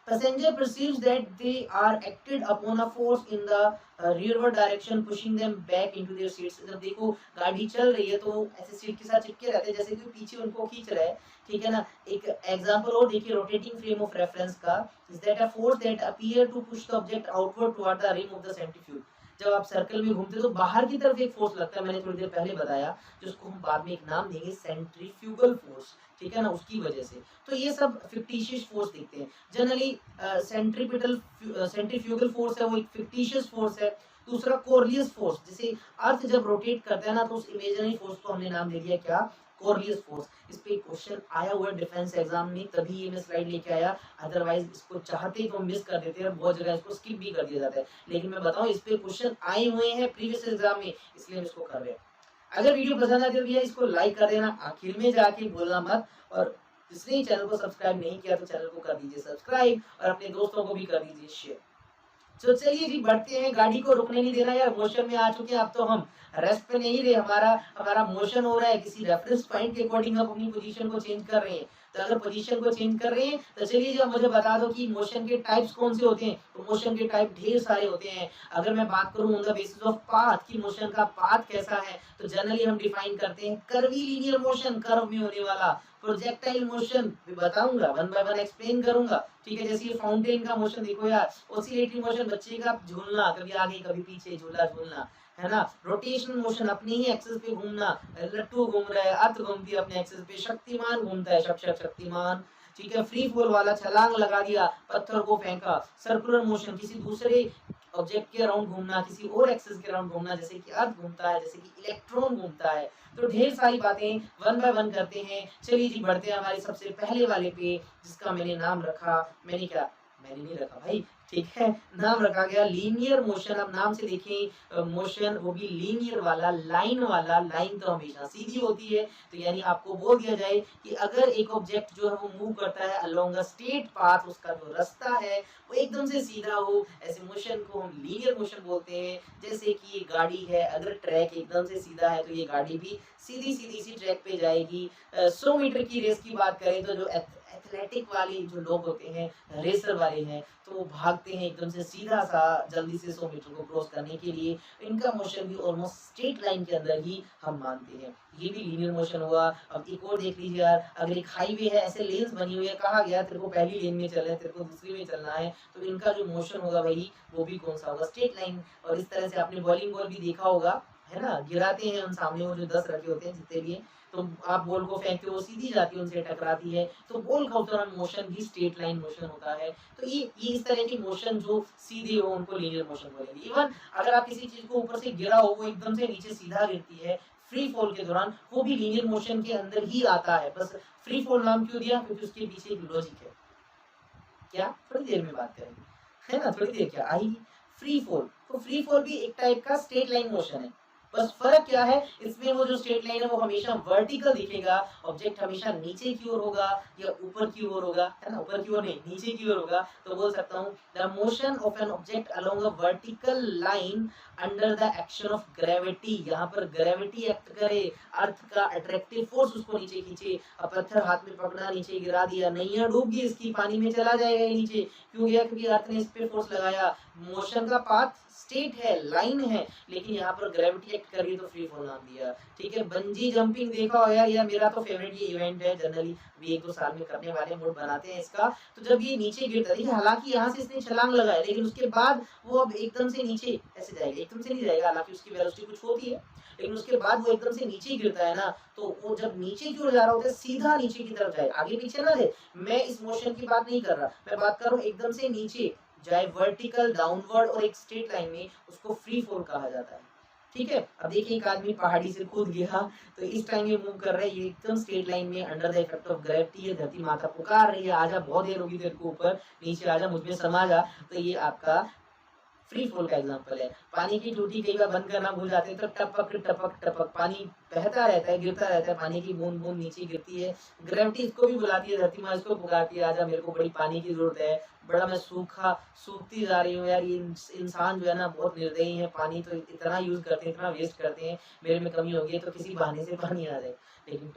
Passenger perceives that they are acted upon a force in the rearward direction pushing them back into their seats। जब देखो गाड़ी चल रही है तो ऐसे सीट के साथ चिपके रहते हैं जैसे कोई पीछे उनको खींच रहा है, ठीक है ना। एक एग्जांपल और देखिए रोटेटिंग फ्रेम ऑफ रेफरेंस का, is that a force that appear to push the object outward toward the rim of the centrifuge. जब आप सर्कल में घूमते हो तो बाहर की तरफ एक फोर्स लगता है, मैंने थोड़ी देर पहले बताया, जिसको हम बाद में एक नाम देंगे सेंट्रीफ्यूगल फोर्स, ठीक है ना, उसकी वजह से। तो ये सब फिक्टिशियस फोर्स दिखते हैं जनरली। सेंट्रीफ्यूगल फोर्स है वो एक फिक्टिशियस फोर्स है। दूसरा कोरियस फोर्स, जैसे अर्थ जब रोटेट करता है ना तो उस इमेजिनरी फोर्स को हमने नाम दे दिया क्या, कोरियस फोर्स। इस पे क्वेश्चन आया हुआ डिफेंस एग्जाम में, तभी ये मैं स्लाइड लेके आया, अदरवाइज इसको चाहते तो मिस कर देते हैं, बहुत जगह इसको स्किप भी कर दिया जाता है, लेकिन मैं बताऊं इस पे क्वेश्चन आए हुए हैं प्रीवियस एग्जाम में, इसलिए हम इसको कर रहे हैं। अगर वीडियो पसंद आती है तो भैया इसको लाइक कर देना, आखिर में जाके बोलना मत, और जिसने चैनल को सब्सक्राइब नहीं किया तो चैनल को कर दीजिए सब्सक्राइब और अपने दोस्तों को भी कर दीजिए शेयर। तो चलिए जी बढ़ते हैं, गाड़ी को रुकने नहीं देना यार, मोशन में आ चुके हैं, अब तो हम रेस्ट पे नहीं रहे, हमारा मोशन हो रहा है, किसी रेफरेंस पॉइंट के अकॉर्डिंग हम अपनी पोजीशन को चेंज कर रहे हैं। तो अगर पोजीशन को चेंज कर रहे हैं तो चलिए जी मुझे बता दो कि मोशन के टाइप्स कौन से होते हैं। तो मोशन के टाइप ढेर सारे होते हैं। अगर मैं बात करूं on the basis of path की मोशन का पाथ कैसा है, तो जनरली हम डिफाइन करते हैं कर्वी लीनियर मोशन, कर्व में होने वाला। प्रोजेक्टाइल मोशन भी बताऊंगा, वन बाय वन एक्सप्लेन करूंगा, ठीक है। जैसे ये फाउंटेन का मोशन देखो यार, ऑसिलेटरी मोशन बच्चे का झूलना, कभी आगे कभी पीछे झूला झूलना, है ना। रोटेशनल मोशन अपने ही एक्सिस पे घूमना, लट्टू घूम रहा है, अर्थ घूमती है अपने एक्सिस पे, शक्तिमान घूमता है, शक्तिमान, ठीक है। फ्री फॉल वाला छलांग लगा दिया, पत्थर को फेंका। सर्कुलर मोशन किसी दूसरे ऑब्जेक्ट के अराउंड घूमना, किसी और एक्सिस के अराउंड घूमना, जैसे कि अर्थ घूमता है, जैसे कि इलेक्ट्रॉन घूमता है। तो ढेर सारी बातें वन बाय वन करते हैं। चलिए जी बढ़ते हैं हमारे सबसे पहले वाले पे, जिसका मैंने नाम रखा, मैंने नहीं रखा भाई, ठीक है, नाम रखा गया लीनियर मोशन। अब नाम से देखें मोशन वो भी लीनियर वाला, लाइन वाला। लाइन तो हमेशा सीधी होती है, तो यानी आपको बोल दिया जाए कि अगर एक ऑब्जेक्ट जो है वो मूव करता है अलोंग अ स्ट्रेट पाथ, उसका जो रास्ता है वो एकदम से सीधा हो, ऐसे मोशन को हम लीनियर मोशन बोलते हैं। जैसे कि ये गाड़ी है, अगर ट्रैक एकदम से सीधा है तो ये गाड़ी भी सीधी सीधी सी ट्रैक पे जाएगी। 100 मीटर की रेस की बात करें तो जो एथलेटिक वाले जो लोग होते हैं, रेसर वाले हैं, तो वो भागते हैं एकदम से सीधा सा जल्दी से 100 मीटर को क्रॉस करने के लिए। इनका मोशन भी ऑलमोस्ट स्ट्रेट लाइन के अंदर ही हम मानते हैं, ये भी लीनियर मोशन हुआ। अब एक और देख लीजिए यार, अगर एक हाईवे है, ऐसे लेन्स बनी हुई है, कहा गया तेरे को पहली लेन में चलना है, तेरे को दूसरी में चलना है, तो इनका जो मोशन होगा वही, वो भी कौन सा होगा, स्ट्रेट लाइन। और इस तरह से आपने बॉलिंग बॉल भी देखा होगा, है ना, गिराते हैं हम सामने, वो जो 10 रखे होते हैं जितने भी, तो आप बॉल को फेंकते हो, वो सीधी जाती है, उनसे टकराती है, तो बॉल का उतना मोशन भी स्ट्रेट लाइन मोशन होता है। तो ये इस तरह की मोशन जो सीधे हो उनको लीनियर मोशन बोलेंगे। इवन अगर आप किसी चीज को ऊपर से गिरा हो, वो एकदम से नीचे सीधा गिरती है फ्री फॉल के दौरान, वो भी लीनियर मोशन के अंदर ही आता है। बस फ्री फॉल नाम क्यों दिया, क्योंकि उसके पीछे एक लॉजिक है। क्या थोड़ी देर में बात करेंगे, है ना, थोड़ी देर क्या आएगी। फ्री फॉल, तो फ्री फॉल भी एक टाइप का स्ट्रेट लाइन मोशन है, बस फर्क क्या है, इसमें वो जो स्ट्रेट लाइन है वो हमेशा वर्टिकल दिखेगा, ऑब्जेक्ट हमेशा नीचे की ओर होगा या ऊपर की ओर होगा, है ना, ऊपर की ओर नहीं, नीचे की ओर होगा। तो बोल सकता हूँ the motion of an object along a vertical line under the action of gravity. यहाँ पर ग्रेविटी एक्ट करे, अर्थ का अट्रैक्टिव फोर्स उसको नीचे खींचे। अब पत्थर हाथ में पकड़ा, नीचे गिरा दिया, नैया डूब गई इसकी, पानी में चला जाएगा नीचे, क्यों गया, क्योंकि अर्थ ने इस पे फोर्स लगाया। मोशन का पाथ स्ट्रेट है, लाइन है, लेकिन यहाँ पर ग्रेविटी एक्ट कर रही तो फ्री फॉल नाम दिया, ठीक है। बंजी जंपिंग देखा हो यार, मेरा तो फेवरेट ये इवेंट है, जनरली अभी 1-2 साल में करने वाले, मूड बनाते हैं इसका। तो जब ये नीचे गिरता है, हालांकि यहाँ से इसने छलांग लगाया, लेकिन उसके बाद वो अब एकदम से नीचे ऐसे जाएगा, एकदम से नहीं जाएगा, हालांकि उसकी वेलोसिटी कुछ होती है, लेकिन उसके बाद वो एकदम से नीचे गिरता है ना, तो वो जब नीचे की ओर जा रहा होता है, सीधा नीचे की तरफ जाए, आगे पीछे ना जाए। मैं इस मोशन की बात नहीं कर रहा, मैं बात कर रहा हूँ एकदम से नीचे जाए, वर्टिकल, डाउनवर्ड और एक स्ट्रेट लाइन में, उसको फ्री फॉल कहा जाता है, ठीक है। अब देखिए एक आदमी पहाड़ी से कूद गया, तो इस टाइम ये मूव कर रहा है, ये एकदम स्ट्रेट लाइन में under the effect of gravity है, धरती माता पुकार रही है, आजा, बहुत देर होगी तेरे को ऊपर, नीचे आजा, मुझ में समा जा। तो ये आपका फ्री फॉल का एग्जांपल है। पानी की टूटी कई बार बंद करना भूल जाते हैं, तो टपक टपक टपक पानी बहता रहता है, गिरता रहता है, पानी की बूंद बूंद नीचे गिरती है। ग्रेविटी इसको भी बुलाती है, धरती माँ इसको पुकारती है, आजा, मेरे को बड़ी पानी की जरूरत है, बड़ा मैं सूखती जा रही हूँ यार, ये इंसान जो है ना बहुत निर्दयी है, पानी तो इतना यूज करते हैं, इतना वेस्ट करते हैं, मेरे में कमी होगी तो किसी बहाने से पानी आ जाए। लेकिन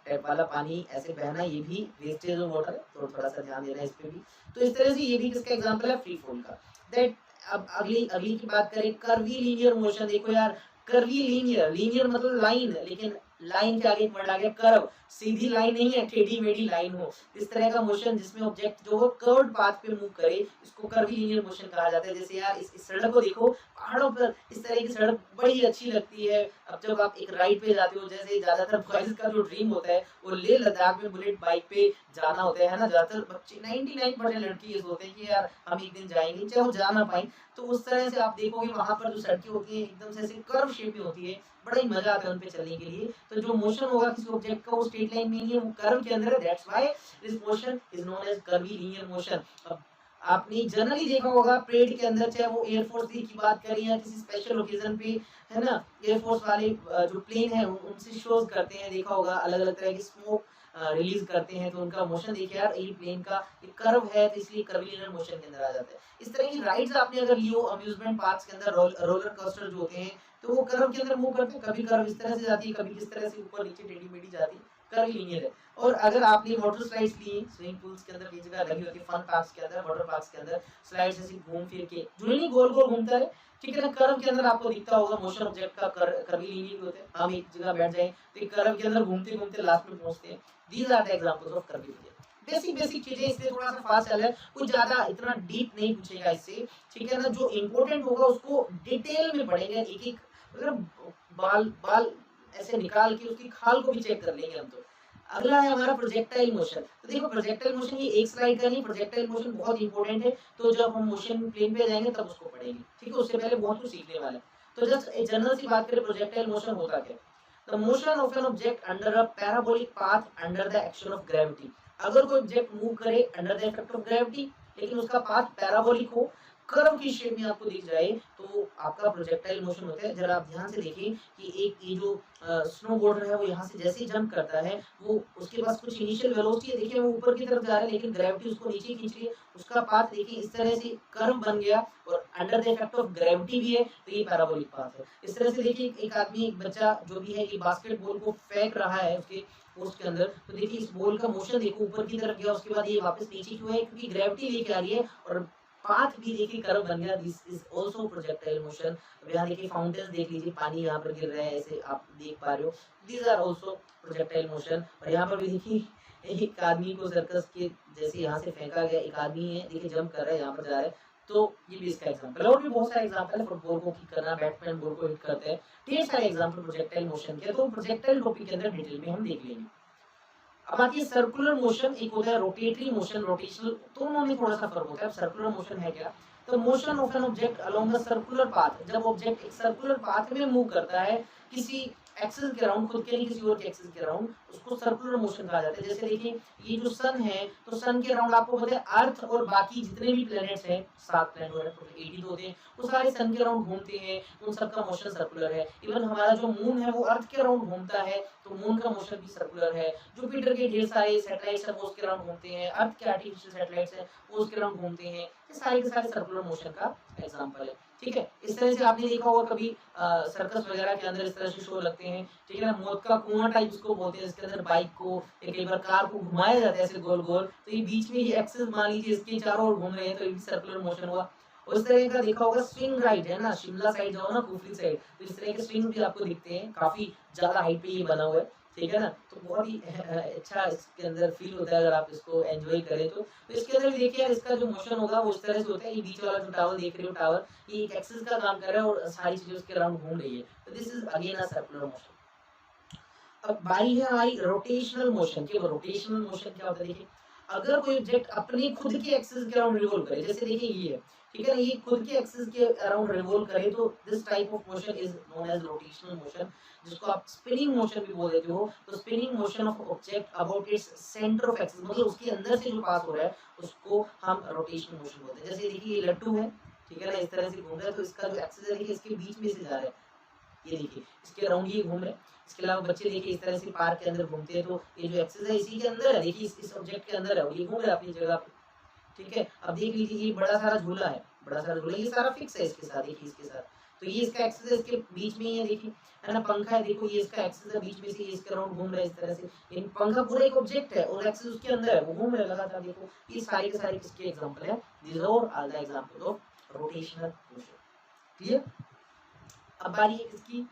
टैप वाला पानी ऐसे बहना ये भी वेस्टेज ऑफ वाटर है, तो थोड़ा सा ध्यान देना है इस पे भी। तो इस तरह से ये भी किसका एग्जांपल है, फ्री फॉल का। दैट अब अगली अगली की बात करें, कर्वी लीनियर मोशन। देखो यार, कर्वी लीनियर, लीनियर मतलब लाइन, लेकिन लाइन के आगे एक वर्ड आ गया कर्व, सीधी लाइन नहीं है, टेढ़ी मेढ़ी लाइन हो, इस तरह का मोशन जिसमें ऑब्जेक्ट जो हो कर्व्ड पाथ पे मूव करे, इसको कर्वी लीनियर मोशन कहा जाता है। जैसे यार इस सड़क को देखो, पहाड़ों पर इस तरह की सड़क बड़ी अच्छी लगती है। अब जब आप एक राइड पे जाते हो, जैसे ज्यादातर बॉयज का जो ड्रीम होता है वो लेह लद्दाख में बुलेट बाइक पे जाना होता है ना, ज्यादातर बच्चे 99% लड़के ये सोचते हैं कि यार हम एक दिन जाएंगे, चाहे वो जा ना पाए। तो उस तरह से आप देखोगे वहां पर जो सड़कें होती हैं एकदम से ऐसे कर्व शेप में होती है, बड़ा ही मजा आता है उन पे चलने के लिए। तो जो मोशन होगा किसी ऑब्जेक्ट का वो स्ट्रेट लाइन में नहीं है, वो कर्व के अंदर है, that's why this motion is known as curvilinear motion. अब आपने जनरली देखा होगा परेड के अंदर, चाहे वो एयरफोर्स डे की बात करें या किसी स्पेशल ओकेजन पे, है ना, एयरफोर्स वाले जो प्लेन है उनसे शोज करते हैं, देखा होगा अलग अलग तरह की स्मोक रिलीज करते हैं, तो उनका मोशन देखिए यार, ये प्लेन का एक कर्व है तो इसलिए कर्वीलिनियर मोशन के अंदर आ जाता है। इस तरह की राइड्स आपने अगर लियो अम्यूजमेंट पार्क्स के अंदर, रोलर कोस्टर जो होते हैं, तो वो कर्व के अंदर मूव करते हैं, कभी कर्व इस तरह से जाती है, कभी किस तरह से ऊपर नीचे टेढ़ी मेढ़ी जाती है, कर्वीलिनियर है। और अगर आपने वाटर स्लाइड्स ली, स्विमिंग पूल्स के अंदर कई जगह लगी होती है, फन पार्क्स के अंदर, वाटर पार्क्स के अंदर स्लाइड्स ऐसे घूम फिर के जो नहीं गोल गोल घूमता है, ठीक है ना, कर्व के अंदर आपको दिखता होगा मोशन ऑब्जेक्ट का कर्वीलिनियर होता है। हम एक जगह बैठ जाए तो एक कर्व के अंदर घूमते घूमते लास्ट में पहुंचते हैं। These are the examples of curvilinear. Basic basic चीजें, इसलिए थोड़ा सा फास्ट चल रहा है, कुछ ज्यादा इतना डीप नहीं पूछेगा इससे, ठीक है ना। जो इंपॉर्टेंट होगा उसको डिटेल में पढ़ेंगे, एक एक मतलब बाल बाल ऐसे निकाल के उसकी खाल को भी चेक कर लेंगे हम। तो अगला है हमारा प्रोजेक्टाइल मोशन। तो देखो प्रोजेक्टाइल मोशन ये एक स्लाइड का नहीं, प्रोजेक्टाइल मोशन बहुत इंपॉर्टेंट है, तो जब हम मोशन प्लेन पे जाएंगे तब उसको पढ़ेंगे, ठीक है, उससे पहले बहुत कुछ सीखने वाले हैं। तो जस्ट एक जनरल सी बात करें, प्रोजेक्टाइल मोशन होता क्या है। The motion of an object under a parabolic path under the action of gravity. अगर कोई ऑब्जेक्ट मूव करे under the effect of gravity, लेकिन उसका पाथ पैराबोलिक हो, कर्व की शेप में आपको दिख जाए, तो आपका प्रोजेक्टाइल मोशन होता है। जरा आप ध्यान से देखिए कि एक ये जो स्नोबोर्डर है वो यहाँ से जैसे जंप करता है, वो उसके पास कुछ इनिशियल वेलोसिटी है, देखिए वो ऊपर की तरफ जा रहा है, लेकिन ग्रेविटी उसको नीचे खींच रही है, उसका पाथ देखिए इस तरह से कर्व बन गया, और under the effect of gravity भी है, तो ये पैराबोलिक पाथ है। इस तरह से देखिए एक आदमी, एक बच्चा जो भी है, ये बास्केटबॉल को फेंक रहा है उसके पोस्ट के अंदर, तो देखिए इस बॉल का मोशन देखो, ऊपर की तरफ गया, उसके बाद ये वापस नीचे क्यों है, क्योंकि ग्रेविटी लेके आ रही है, और पाथ भी देखिए कर्व बन गया। This is also projectile motion. अब यहाँ देखिए फाउंटेन्स देख लीजिए, पानी यहाँ पर गिर रहा है, ऐसे आप देख पा रहे हो, these are also projectile motion. और यहाँ पर भी देखिए एक आदमी को सर्कस के जैसे यहाँ से फेंका गया, एक आदमी है देखिए जंप कर रहा है, यहाँ पर जा रहा है, तो ये भी इसका एग्जांपल है। और भी बहुत सारे एग्जांपल है, फुटबॉल को किक करना, बैट्समैन बॉल को हिट करते हैं, ढेर सारे एग्जांपल प्रोजेक्टाइल मोशन के। तो प्रोजेक्टाइल टॉपिक के अंदर डिटेल में हम देख लेंगे। अब आती है सर्कुलर मोशन, एक होता है रोटेटरी मोशन, रोटेशनल, दोनों में थोड़ा सा फर्क होता है। अब सर्कुलर मोशन है क्या, तो motion of an object along the circular path. जब ऑब्जेक्ट एक सर्कुलर पाथ में मूव करता है किसी एक्सिस के अराउंड, खुद के नहीं किसी और के एक्सिस के अराउंड, उसको सर्कुलर मोशन कहा जाता है। जैसे देखिए ये जो सन है, तो सन के अराउंड आपको पता है अर्थ और बाकी जितने भी प्लैनेट्स हैं, 7 प्लैनेट वगैरह टोटल 80 होते हैं, वो सारे सन के अराउंड घूमते हैं, उन सबका मोशन सर्कुलर है। इवन हमारा जो मून है वो अर्थ के अराउंड घूमता है, तो मून का मोशन भी सर्कुलर है। जुपिटर के ढेर सारे सैटेलाइट्स हैं वो उसके अराउंड घूमते हैं, अर्थ के आर्टिफिशियल सैटेलाइट्स हैं वो उसके अराउंड घूमते हैं, ये सारे के सारे सर्कुलर मोशन का एग्जांपल है, ठीक है। इस तरह से आपने देखा होगा कभी सर्कस वगैरह के अंदर इस तरह से शो लगते हैं, ठीक है ना, मौत का कुआं टाइप इसको बोलते हैं, इसके अंदर बाइक को या कई बार कार को घुमाया जाता है ऐसे गोल गोल, तो ये बीच में ये एक्सिस मान लीजिए इसके चारों ओर घूम रहे हैं, तो ये भी सर्कुलर मोशन हुआ। उस तरह का देखा होगा स्विंग राइड है ना, शिमला साइड जाओ ना, कुफरी साइड, तो इस तरह के स्विंग भी आपको दिखते हैं, काफी ज्यादा हाइट पे ये बना हुआ है, ठीक है ना। तो बहुत ही अच्छा इसके अंदर फील होता है अगर आप इसको एंजॉय करें तो। इसके अंदर भी देखिए यार इसका जो मोशन होगा वो इस तरह से होता है, ये बीच वाला जो टावर देख रहे हो, टावर ये एक एक्सिस का काम कर रहा है और सारी चीजें उसके अराउंड घूम रही है, तो this is again a circular motion. अब बारी है हमारी रोटेशनल मोशन की। रोटेशनल मोशन क्या होता है, देखिए अगर कोई ऑब्जेक्ट अपने खुद के एक्सिस के अराउंड रिवॉल्व करे, जैसे देखिए ये है, ठीक है ना, ये खुद के एक्सिस के अराउंड रिवॉल्व करे, तो this type of motion is known as rotational motion, जिसको आप स्पिनिंग मोशन भी बोल देते हो। तो spinning motion of object about its centre of axis, मतलब उसके अंदर से जो पास हो रहा है उसको हम रोटेशनल मोशन बोलते हैं। जैसे देखिए ये लट्टू है, ठीक है ना, इस तरह से घूम रहा है, तो इसका जो एक्सिस है देखिए इसके बीच में से जा रहा है, ये देखिए इसके अराउंड ये घूम रहे हैं। इसके अलावा बच्चे देखिए इस तरह से पार्क के अंदर घूमते हैं, तो ये जो एक्सिस है इसी के अंदर है, देखिए इस ऑब्जेक्ट के अंदर है और ये घूम रहा है अपनी जगह पे, ठीक है। अब देख लीजिए ये बड़ा सारा झूला है, बड़ा सारा झूला, ये सारा फिक्स है इसके साथ, देखिए इसके साथ, तो ये इसका एक्सिस है, इसके बीच में ये देखिए है ना, पंखा है, देखो ये इसका एक्सिस है, बीच में से ये इसके राउंड घूम रहा है इस तरह से। इन पंखा पूरा एक ऑब्जेक्ट है और एक्सिस उसके अंदर है, वो घूम रहा है लगातार। देखो ये सारे के सारे किसके एग्जांपल है, these are the example of rotational motion. Clear. अब बारी है किसकी,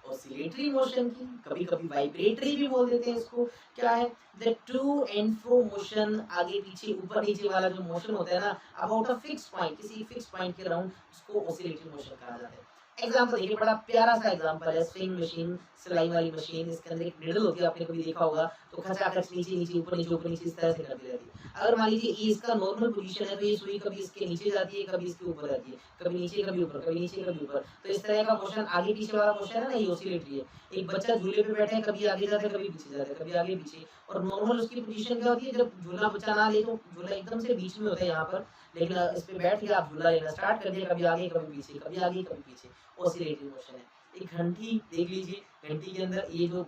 ऑसिलेटरी मोशन की, कभी कभी वाइब्रेटरी भी बोल देते हैं इसको। क्या है, the two and fro motion, आगे पीछे ऊपर नीचे वाला जो मोशन होता है ना अबाउट अ फिक्स पॉइंट, किसी फिक्स पॉइंट के अराउंड, उसको ऑसिलेटरी मोशन कहा जाता है। एग्जांपल देखिए, बड़ा प्यारा सा एग्जांपल है, स्विंग मशीन, सिलाई वाली मशीन। इसके अंदर एक निडल होती है, आपने कभी देखा होगा, तो खचाखच नीचे नीचे ऊपर नीचे ऊपर नीचे इस तरह से करती रहती है। अगर मान लीजिए ये इसका नॉर्मल पोजीशन है, तो ये सुई कभी इसके नीचे जाती है, कभी इसके ऊपर जाती है, कभी नीचे कभी ऊपर, कभी नीचे कभी ऊपर। तो इस तरह का मोशन, आगे पीछे वाला मोशन है ना, ये ऑसिलेटरी है। एक बच्चा झूले पे बैठे है, कभी आगे जाता है, कभी पीछे जाता है, कभी आगे पीछे। और नॉर्मल उसकी पोजीशन क्या होती है, जब झूला बच्चा ना ले, तो झूला एकदम से बीच में होता है यहाँ पर, लेकिन इस पे बैठ के आप झूला लेना स्टार्ट कर दिया, कभी आगे कभी पीछे, कभी आगे कभी पीछे, ऑसिलेटरी मोशन है। एक घंटी देख लीजिए, घंटी के अंदर ये जो,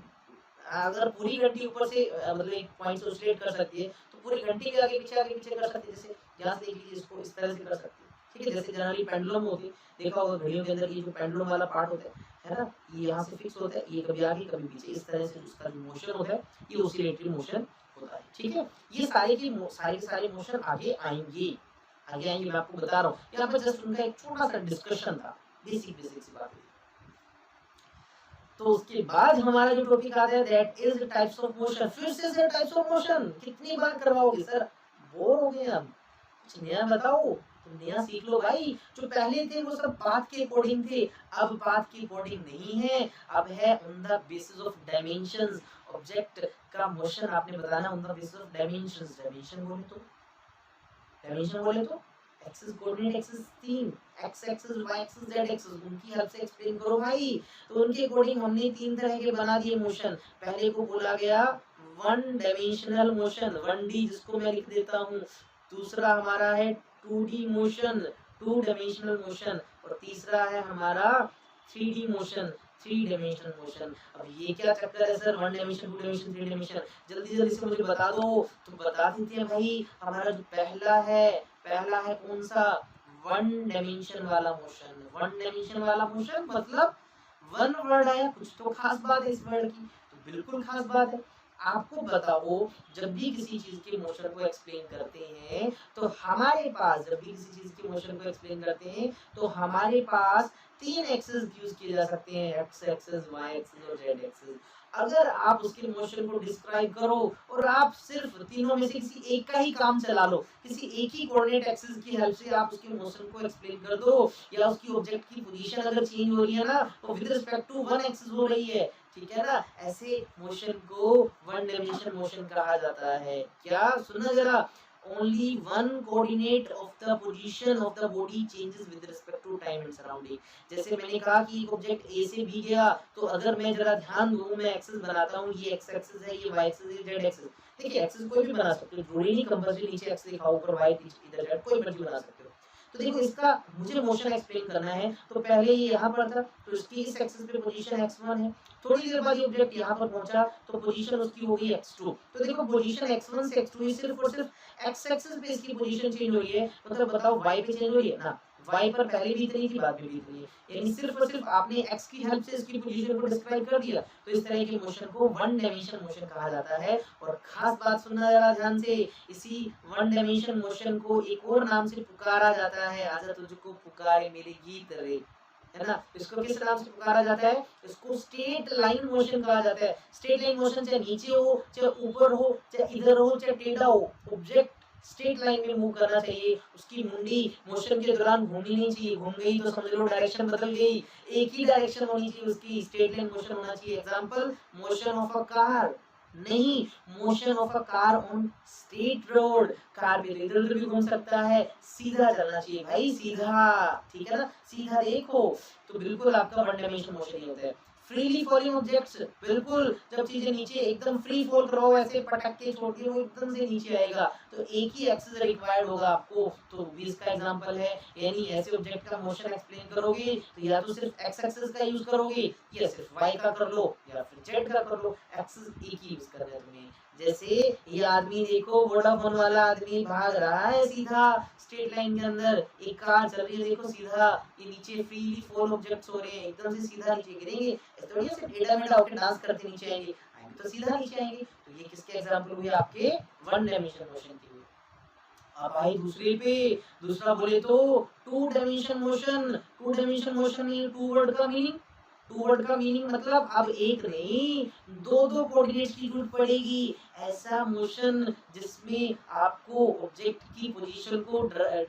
अगर पूरी घंटी ऊपर से मतलब एक पॉइंट से ऑसिलेट कर सकती है, तो पूरी घंटी के आगे पीछे कर सकती है। जैसे यहाँ से देख लीजिए, इसको इस तरह से कर सकती है, ठीक है। जैसे जनरली पेंडुलम होती है, देखा होगा घड़ियों के अंदर ये जो पेंडुलम वाला पार्ट होता है ना, ये यहाँ से फिक्स होता है, ये कभी आगे कभी पीछे, इस तरह से उसका जो मोशन होता है ये ऑसिलेटरी मोशन होता है, ठीक है। ये सारे के सारे मोशन आगे आएंगे, आगे आएंगे, मैं आपको बता रहा हूँ। यहाँ पर जस्ट उनका एक छोटा सा डिस्कशन था, बेसिक सी बात। तो उसके बाद हमारा जो टॉपिक आता है, that is types of motion. फिर से टाइप्स ऑफ मोशन कितनी बार करवाओगे सर, बोर हो गए अब, कुछ नया बताओ, तो नया सीख लो भाई। जो पहले थे वो सब पाथ के अकॉर्डिंग थे, अब पाथ के अकॉर्डिंग नहीं है, अब है on the basis of dimensions. Object का मोशन आपने बताना on the basis of dimensions. Dimension बोले तो axis coordinate, axis 3, X axis, Y axis, Z axis, उनकी हेल्प से एक्सप्लेन करो भाई। तो उनके अकॉर्डिंग हमने 3 तरह के बना दिए मोशन। पहले को बोला गया वन डायमेंशनल मोशन, 1D, जिसको मैं लिख देता हूँ। दूसरा हमारा है 2D मोशन, 2 डायमेंशनल मोशन। और तीसरा है हमारा 3D मोशन, 3 डायमेंशनल मोशन। अब ये क्या चक्कर है सर, 1 डायमेंशन, 2 डायमेंशन, 3 डायमेंशन, जल्दी जल्दी से मुझे बता दो। तो बता देते हैं भाई, हमारा जो पहला है कौन सा, 1 डायमेंशन वाला मोशन। 1 डायमेंशन वाला मोशन मतलब 1 वर्ड आया, कुछ तो खास बात है इस वर्ड की, तो बिल्कुल खास बात है। आपको बताओ, जब भी किसी चीज के मोशन को एक्सप्लेन करते हैं, तो हमारे पास, जब भी किसी चीज के मोशन को एक्सप्लेन करते हैं, तो हमारे पास 3 एक्सिस यूज किए जा सकते हैं, एक्स एक्सिस, वाई एक्सिस और जेड एक्सिस। अगर आप उसके मोशन को डिस्क्राइब करो और आप सिर्फ तीनों में से किसी एक का ही काम चला लो, किसी एक ही कोऑर्डिनेट एक्सिस की हेल्प से आप उसके मोशन को एक्सप्लेन कर दो, या उसकी ऑब्जेक्ट की पोजीशन अगर चेंज हो रही है ना, तो विद रिस्पेक्ट टू 1 एक्सिस हो रही है, ठीक है ना, ऐसे मोशन को 1 डायमेंशन मोशन कहा जाता है। क्या, सुनना जरा, only one coordinate of the position of the body changes with respect to time and surrounding। जैसे मैंने कहा कि एक ऑब्जेक्ट A से B गया, तो अगर मैं जरा ध्यान दूं, मैं एक्सिस बनाता हूं, ये एक्स एक्सिस है, ये वाई एक्सिस है, जेड एक्सिस। देखिए एक्सिस कोई भी बना सकते हो, जरूरी नहीं कंपल्सरी नीचे एक्स लिखा ऊपर वाई इधर जेड, कोई मर्जी बना सकते हो। तो देखो इसका मुझे मोशन एक्सप्लेन करना है, तो पहले ये यहाँ पर था, तो इसकी इस एक्सिस पे पोजीशन x1 है। थोड़ी देर बाद ये ऑब्जेक्ट यहाँ पर पहुंचा, तो पोजीशन उसकी हो गई x2। तो देखो पोजीशन x1 से x2, ये सिर्फ और सिर्फ x एक्सिस पे इसकी पोजीशन चेंज हो रही है, मतलब बताओ y पे चेंज हो रही है ना, y पर पहले भी इतनी थी, बाद में भी इतनी है, यानी सिर्फ और सिर्फ आपने x की हेल्प से इसकी पोजीशन को डिस्क्राइब कर दिया। तो इस तरह के मोशन को 1 डायमेंशन मोशन कहा जाता है। और खास बात सुनना जरा ध्यान से, इसी 1 डायमेंशन मोशन को एक और नाम से पुकारा जाता है, आजा तुझको पुकारे मेरे गीत रे, है ना। इसको किस नाम से पुकारा जाता है, इसको स्ट्रेट लाइन मोशन कहा जाता है। स्ट्रेट लाइन मोशन चाहे नीचे हो, चाहे ऊपर हो, चाहे इधर हो, चाहे टेढ़ा हो, ऑब्जेक्ट स्ट्रेट लाइन में मूव करना चाहिए। उसकी मुंडी मोशन के दौरान घूमनी नहीं चाहिए, घूम गई तो समझ लो डायरेक्शन बदल गई, एक ही डायरेक्शन होनी चाहिए उसकी, स्ट्रेट लाइन मोशन होना चाहिए। Example, motion of a car, नहीं, motion of a car on straight road, car भी इधर उधर भी घूम सकता है, सीधा चलना चाहिए भाई, सीधा, ठीक है ना, सीधा देखो, तो बिल्कुल आपका 1 डायमेंशन मोशन ही होता है। फ्रीली फॉलिंग ऑब्जेक्ट्स, बिल्कुल जब चीजें नीचे एकदम फ्री फॉल करो, ऐसे पटक के छोड़ के वो एकदम से नीचे आएगा, तो एक ही एक्सिस रिक्वायर्ड होगा आपको, तो भी इसका एग्जांपल है। यानी ऐसे ऑब्जेक्ट का मोशन एक्सप्लेन करोगे तो या तो सिर्फ एक्स एक्सिस का यूज करोगे, या सिर्फ वाई का कर लो, या फिर जेड का कर लो, एक्सिस एक ही यूज करना है तुम्हें। जैसे ये आदमी देखो, वोडाफोन वाला आदमी भाग रहा है सीधा स्ट्रेट लाइन के अंदर, एक कार चल रही है देखो सीधा, ये नीचे फ्रीली फॉल ऑब्जेक्ट्स हो रहे हैं, एकदम से सीधा नीचे गिरेंगे, थोड़ी से टेढ़ा मेढ़ा होकर डांस करते नीचे आएंगे, आएंगे तो सीधा नीचे आएंगे। तो ये किसके एग्जांपल हुए, आपके वन डायमेंशन मोशन के हुए। अब आई दूसरे पे, दूसरा बोले तो two dimension motion. Two dimension motion में टू वर्ड का मीनिंग, टू वर्ड का मीनिंग मतलब अब एक नहीं, दो दो कोऑर्डिनेट्स की जरूरत पड़ेगी। ऐसा मोशन जिसमें आपको ऑब्जेक्ट की पोजीशन को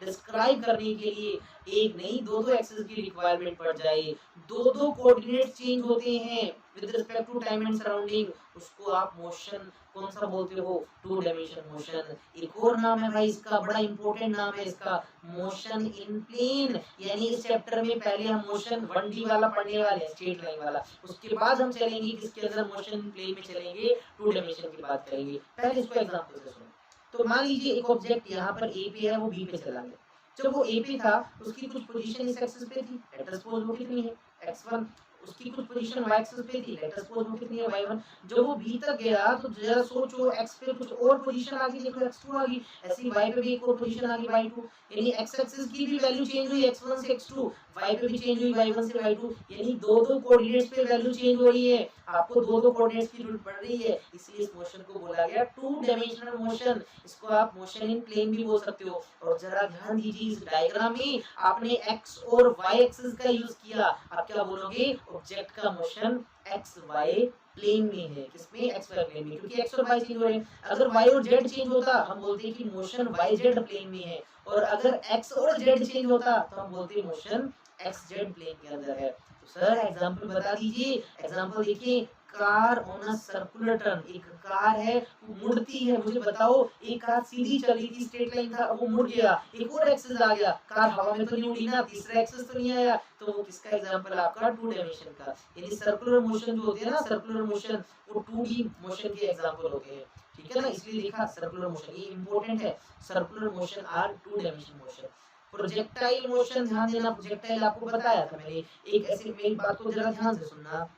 डिस्क्राइब करने के लिए एक नहीं दो दो एक्सिस की रिक्वायरमेंट पड़ जाए, दो दो कोऑर्डिनेट्स चेंज होते हैं with respect to time and surrounding, उसको आप मोशन कौन सा बोलते हो, टू डायमेंशन मोशन। एक और नाम है भाई इसका, बड़ा इंपॉर्टेंट नाम है इसका, मोशन इन प्लेन। यानी इस चैप्टर में पहले हम मोशन 1D वाला पढ़ने वाले हैं, स्ट्रेट लाइन वाला, उसके बाद हम चलेंगे किसके अंदर, मोशन इन प्लेन में चलेंगे, टू डायमेंशन की बात करेंगे। पहले इसको एग्जांपल से सुनो। तो मान लीजिए एक ऑब्जेक्ट यहाँ पर ए पे है, वो बी पे चला गया। जब वो ए पे था उसकी कुछ पोजीशन इस एक्सिस पे थी, लेट अस सपोज वो कितनी है x1, उसकी कुछ पोजीशन y एक्सिस पे थी, लेट अस सपोज वो कितनी है y1। जब वो b तक गया तो जरा सोचो, x पे कुछ और पोजीशन आ गई, देखो x2 आ गई, ऐसे ही y पे भी एक और पोजीशन आ गई y2, यानी x एक्सिस की भी वैल्यू चेंज हुई x1 से x2, y पे भी चेंज हुई y1 से y2, यानी दो दो कोऑर्डिनेट्स पे वैल्यू चेंज हो रही है, आपको दो दो कोऑर्डिनेट्स की जरूरत पड़ रही है, इसलिए इस मोशन को बोला गया टू डायमेंशनल मोशन। इसको आप मोशन इन प्लेन भी बोल सकते हो। और जरा ध्यान दीजिए, इस डायग्राम में आपने x और y एक्सिस का यूज किया, आप क्या बोलोगे, ऑब्जेक्ट का मोशन एक्स वाई प्लेन में है, किसमें, एक्स वाई प्लेन में, क्योंकि एक्स और वाई चेंज हो रहे हैं। अगर वाई और जेड चेंज होता हम बोलते हैं कि मोशन वाई जेड प्लेन में है, और अगर एक्स और जेड चेंज होता तो हम बोलते हैं मोशन एक्स जेड प्लेन के अंदर है। तो सर एग्जांपल बता दीजिए, एग्जांपल देखिए, car on a circular turn, एक कार है वो मुड़ती है, मुझे बताओ एक कार सीधी चल रही थी, स्ट्रेट लाइन था, वो मुड़ गया, एक और एक्सिस आ गया, कार हवा में तो नहीं उड़ी ना, तीसरा एक्सिस तो नहीं आया, तो वो किसका एग्जांपल, आपका टू डायमेंशन का। यानी सर्कुलर मोशन जो होते हैं ना, सर्कुलर मोशन वो 2D मोशन के एग्जांपल होते हैं, ठीक है ना, इसलिए देखा सर्कुलर मोशन, ये इंपॉर्टेंट है, circular motion are two dimension motion. Projectile motion, ध्यान देना, प्रोजेक्टाइल आपको बताया था मैंने, एक ऐसे, मेरी बात को जरा ध्यान से सुनना,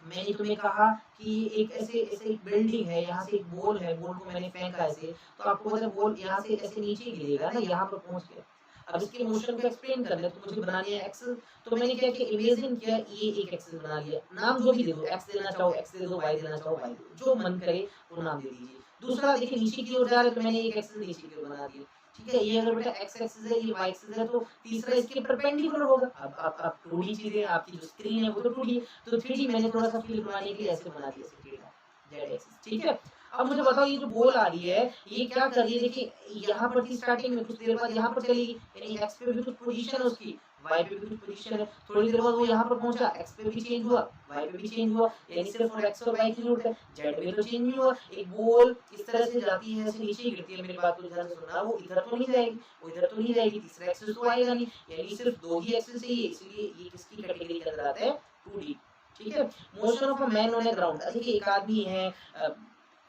मैंने तुम्हें कहा कि एक ऐसे ऐसे एक बिल्डिंग है, यहाँ से एक बॉल है, बॉल को मैंने फेंका ऐसे, तो आपको पता है बॉल यहाँ से ऐसे नीचे गिरेगा ना, यहाँ पर पहुंच गया। अब इसके मोशन को एक्सप्लेन करना है तो मुझे बनानी है एक्सेस, तो मैंने क्या किया, इमेजिन किया ये एक एक्सेस बना लिया, नाम जो भी दे दो, एक्स देना चाहो एक्स दे दो, वाई देना चाहो वाई दे दो, जो मन करे वो नाम दे दीजिए। दूसरा देखिए नीचे की ओर जा रहा है तो मैंने एक एक्सेस नीचे की ओर बना दिया, ठीक है, ये अगर बेटा एक्स एक्सिस है, ये वाई एक्सिस है, तो तीसरा इसके परपेंडिकुलर होगा। अब 2D चीजें, आपकी जो स्क्रीन है वो तो 2D है, तो 3D मैंने थोड़ा सा फील बनाने के लिए ऐसे बना दिया, थीटा जेड एक्सिस, ठीक है। अब मुझे बताओ ये जो बॉल आ रही है ये क्या कर रही है, देखिए यहाँ पर थी स्टार्टिंग में, कुछ देर बाद यहाँ पर चलेगी, यानी एक्स पे भी कुछ पोजीशन है उसकी, वाई पे भी कुछ पोजीशन है, थोड़ी देर बाद वो यहाँ पर पहुंचा, एक्स पे भी चेंज हुआ, वाई पे भी चेंज हुआ, यानी सिर्फ और एक्स और वाई की जरूरत है, जेड पे तो चेंज नहीं हुआ। एक बॉल इस तरह से जाती है, ऐसे नीचे गिरती है, मेरी बात को ध्यान से सुनना, वो इधर तो नहीं जाएगी, वो इधर तो नहीं जाएगी, तीसरा एक्सिस तो आएगा नहीं, यानी सिर्फ दो ही एक्सिस चाहिए, इसलिए ये किसकी कैटेगरी के अंदर आता है, 2D, ठीक है। Motion of a man on a ground, देखिए एक आदमी है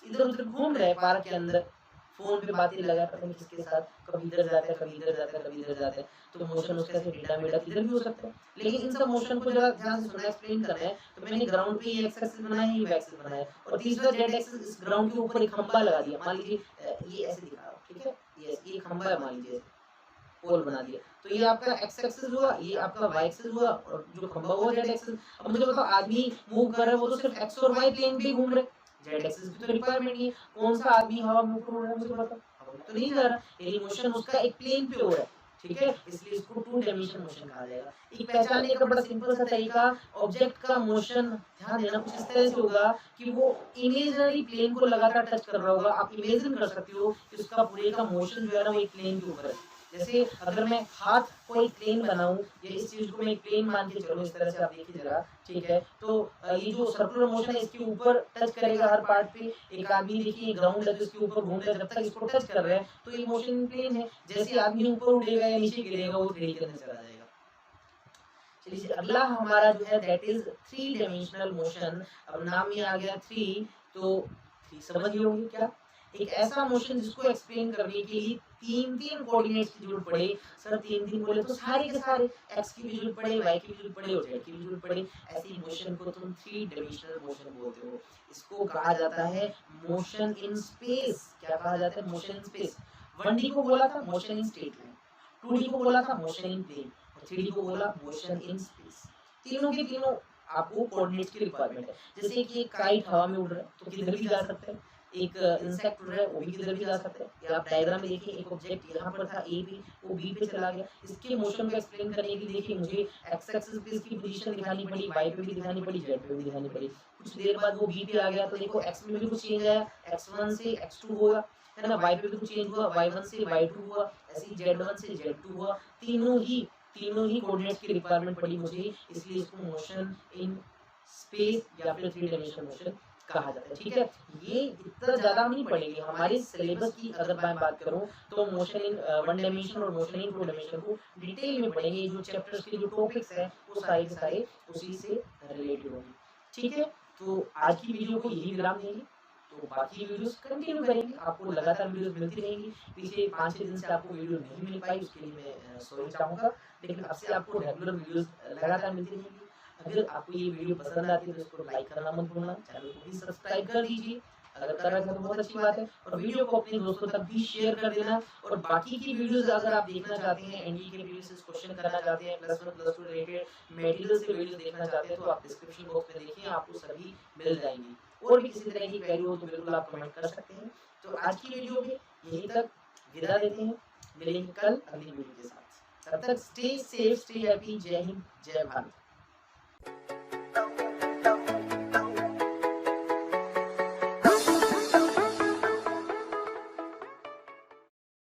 इधर उधर घूम रहे पार्क के अंदर, फोन पे बातें लगा पता नहीं किसके साथ, कभी इधर जाता है कभी इधर जाता है कभी इधर जाता है, तो मोशन उसका ऐसे टेढ़ा मेढ़ा किधर भी हो सकता है। लेकिन इन सब मोशन को जरा ध्यान से सुनना, एक्सप्लेन करना है, तो मैंने ग्राउंड पे ये एक्स एक्सिस बनाया, ये वाई एक्सिस बनाया, और तीसरा जेड एक्सिस इस ग्राउंड के ऊपर एक खंभा लगा दिया, मान लीजिए ये ऐसे दिखा रहा हूं, ठीक है, ये खंभा है, मान लीजिए पोल बना दिया, तो ये आपका एक्स एक्सिस हुआ, ये आपका वाई एक्सिस हुआ, और जो खंभा हुआ जेड एक्सिस। अब मुझे बताओ आदमी मूव कर रहा है वो तो सिर्फ एक्स और वाई प्लेन पे ही घूम रहे, जेड एक्सिस की तो रिक्वायरमेंट नहीं है। कौन सा आदमी हवा में ऊपर उड़ रहा है मुझे बताओ, हवा में तो नहीं जा रहा, यानी मोशन उसका एक प्लेन पे हो रहा है, ठीक है, इसलिए इसको टू डायमेंशन मोशन कहा जाएगा। एक पहचानने का बड़ा सिंपल सा तरीका, ऑब्जेक्ट का मोशन ध्यान देना कुछ इस तरह से होगा कि वो इमेजिनरी प्लेन को लगातार टच कर रहा होगा, आप इमेजिन कर सकते हो कि उसका पूरे का मोशन जो है ना वो एक प्लेन के ऊपर है। जैसे अगर मैं हाथ को एक प्लेन बनाऊं, या इस चीज को मैं एक प्लेन मान के चलूं, इस तरह से आप देखिए जरा, ठीक है, तो ये जो सर्कुलर मोशन है इसके ऊपर टच करेगा हर पार्ट पे। एक आदमी देखिए ग्राउंड है तो इसके ऊपर घूम रहा है, जब तक इसको टच कर रहे हैं तो ये मोशन प्लेन है, जैसे आदमी ऊपर उड़ेगा या नीचे गिरेगा वो थ्री के अंदर चला जाएगा। चलिए अगला हमारा जो है that is three dimensional motion. अब नाम में आ गया थ्री, तो थ्री समझ गए होंगे क्या, एक ऐसा मोशन जिसको एक्सप्लेन करने के लिए तीन तीन कोऑर्डिनेट्स की जरूरत पड़े। सर तीन तीन बोले तो सारे के सारे, एक्स की भी जरूरत पड़े, वाई की भी जरूरत पड़े और जेड की भी जरूरत पड़े। ऐसी मोशन को तुम थ्री डायमेंशनल मोशन बोलते हो। इसको कहा जाता है मोशन इन स्पेस। क्या कहा जाता है, मोशन इन स्पेस। 1D को बोला था motion in straight line, 2D को बोला था मोशन इन प्लेन, और 3D को बोला मोशन इन स्पेस। तीनों के तीनों आपको कोऑर्डिनेट्स की रिक्वायरमेंट है। जैसे कि एक काइट हवा में उड़ रहा है तो किधर भी जा सकता है, एक इंसेक्ट उड़ रहा है वो भी किधर भी जा सकता है। या आप डायग्राम में देखिए, एक ऑब्जेक्ट यहाँ पर था ए पे, वो बी पे चला गया। इसके मोशन को एक्सप्लेन करने के लिए देखिए मुझे एक्स एक्सिस पे इसकी पोजीशन दिखानी पड़ी, वाई पे भी दिखानी पड़ी, जेड पे भी दिखानी पड़ी। कुछ देर बाद वो बी पे आ गया तो देखो एक्स में भी कुछ चेंज आया, x1 से x2 होगा, है ना। वाई पे भी कुछ चेंज हुआ, y1 से y2 हुआ, ऐसे ही z1 से z2 हुआ। तीनों ही कोऑर्डिनेट्स की रिक्वायरमेंट पड़ी मुझे, इसलिए इसको मोशन इन स्पेस या फिर थ्री डायमेंशनल मोशन कहा जाता है। ठीक है, ये इतना ज्यादा हम नहीं पढ़ेंगे। हमारे सिलेबस की अगर मैं बात करूं तो मोशन इन वन डायमेंशन और मोशन इन टू डायमेंशन को डिटेल में पढ़ेंगे। जो चैप्टर्स के जो टॉपिक्स हैं वो सारे के सारे उसी से रिलेटेड होंगे। ठीक है, तो आज की वीडियो को यही विराम देंगे, तो बाकी वीडियोस कंटिन्यू करेंगे। आपको लगातार वीडियोस मिलती रहेंगी। पिछले 5-6 दिन से आपको वीडियो नहीं मिल पाई, उसके लिए मैं सॉरी चाहूँगा, लेकिन अब से आपको रेगुलर वीडियोस लगातार मिलती रहेंगी। अगर आपको ये वीडियो पसंद आती है तो इसको लाइक करना मत भूलना, चैनल को भी सब्सक्राइब कर दीजिए अगर कर रहे हैं तो बहुत अच्छी बात है, और वीडियो को अपने दोस्तों तक भी शेयर कर देना। और बाकी की वीडियोस अगर आप देखना चाहते हैं, एनडीए के प्रीवियस क्वेश्चन करना चाहते हैं, +1 +2 रिलेटेड मटेरियल्स के वीडियोस देखना चाहते हैं, तो आप डिस्क्रिप्शन बॉक्स में देखिए, आपको सभी मिल जाएंगी। और भी किसी तरह की क्वेरी हो तो बिल्कुल आप कमेंट कर सकते हैं। तो आज की वीडियो में यहीं तक विदा देते हैं, मिलेंगे कल अगली वीडियो के साथ। तब तक स्टे सेफ, स्टे हैप्पी। जय हिंद, जय भारत।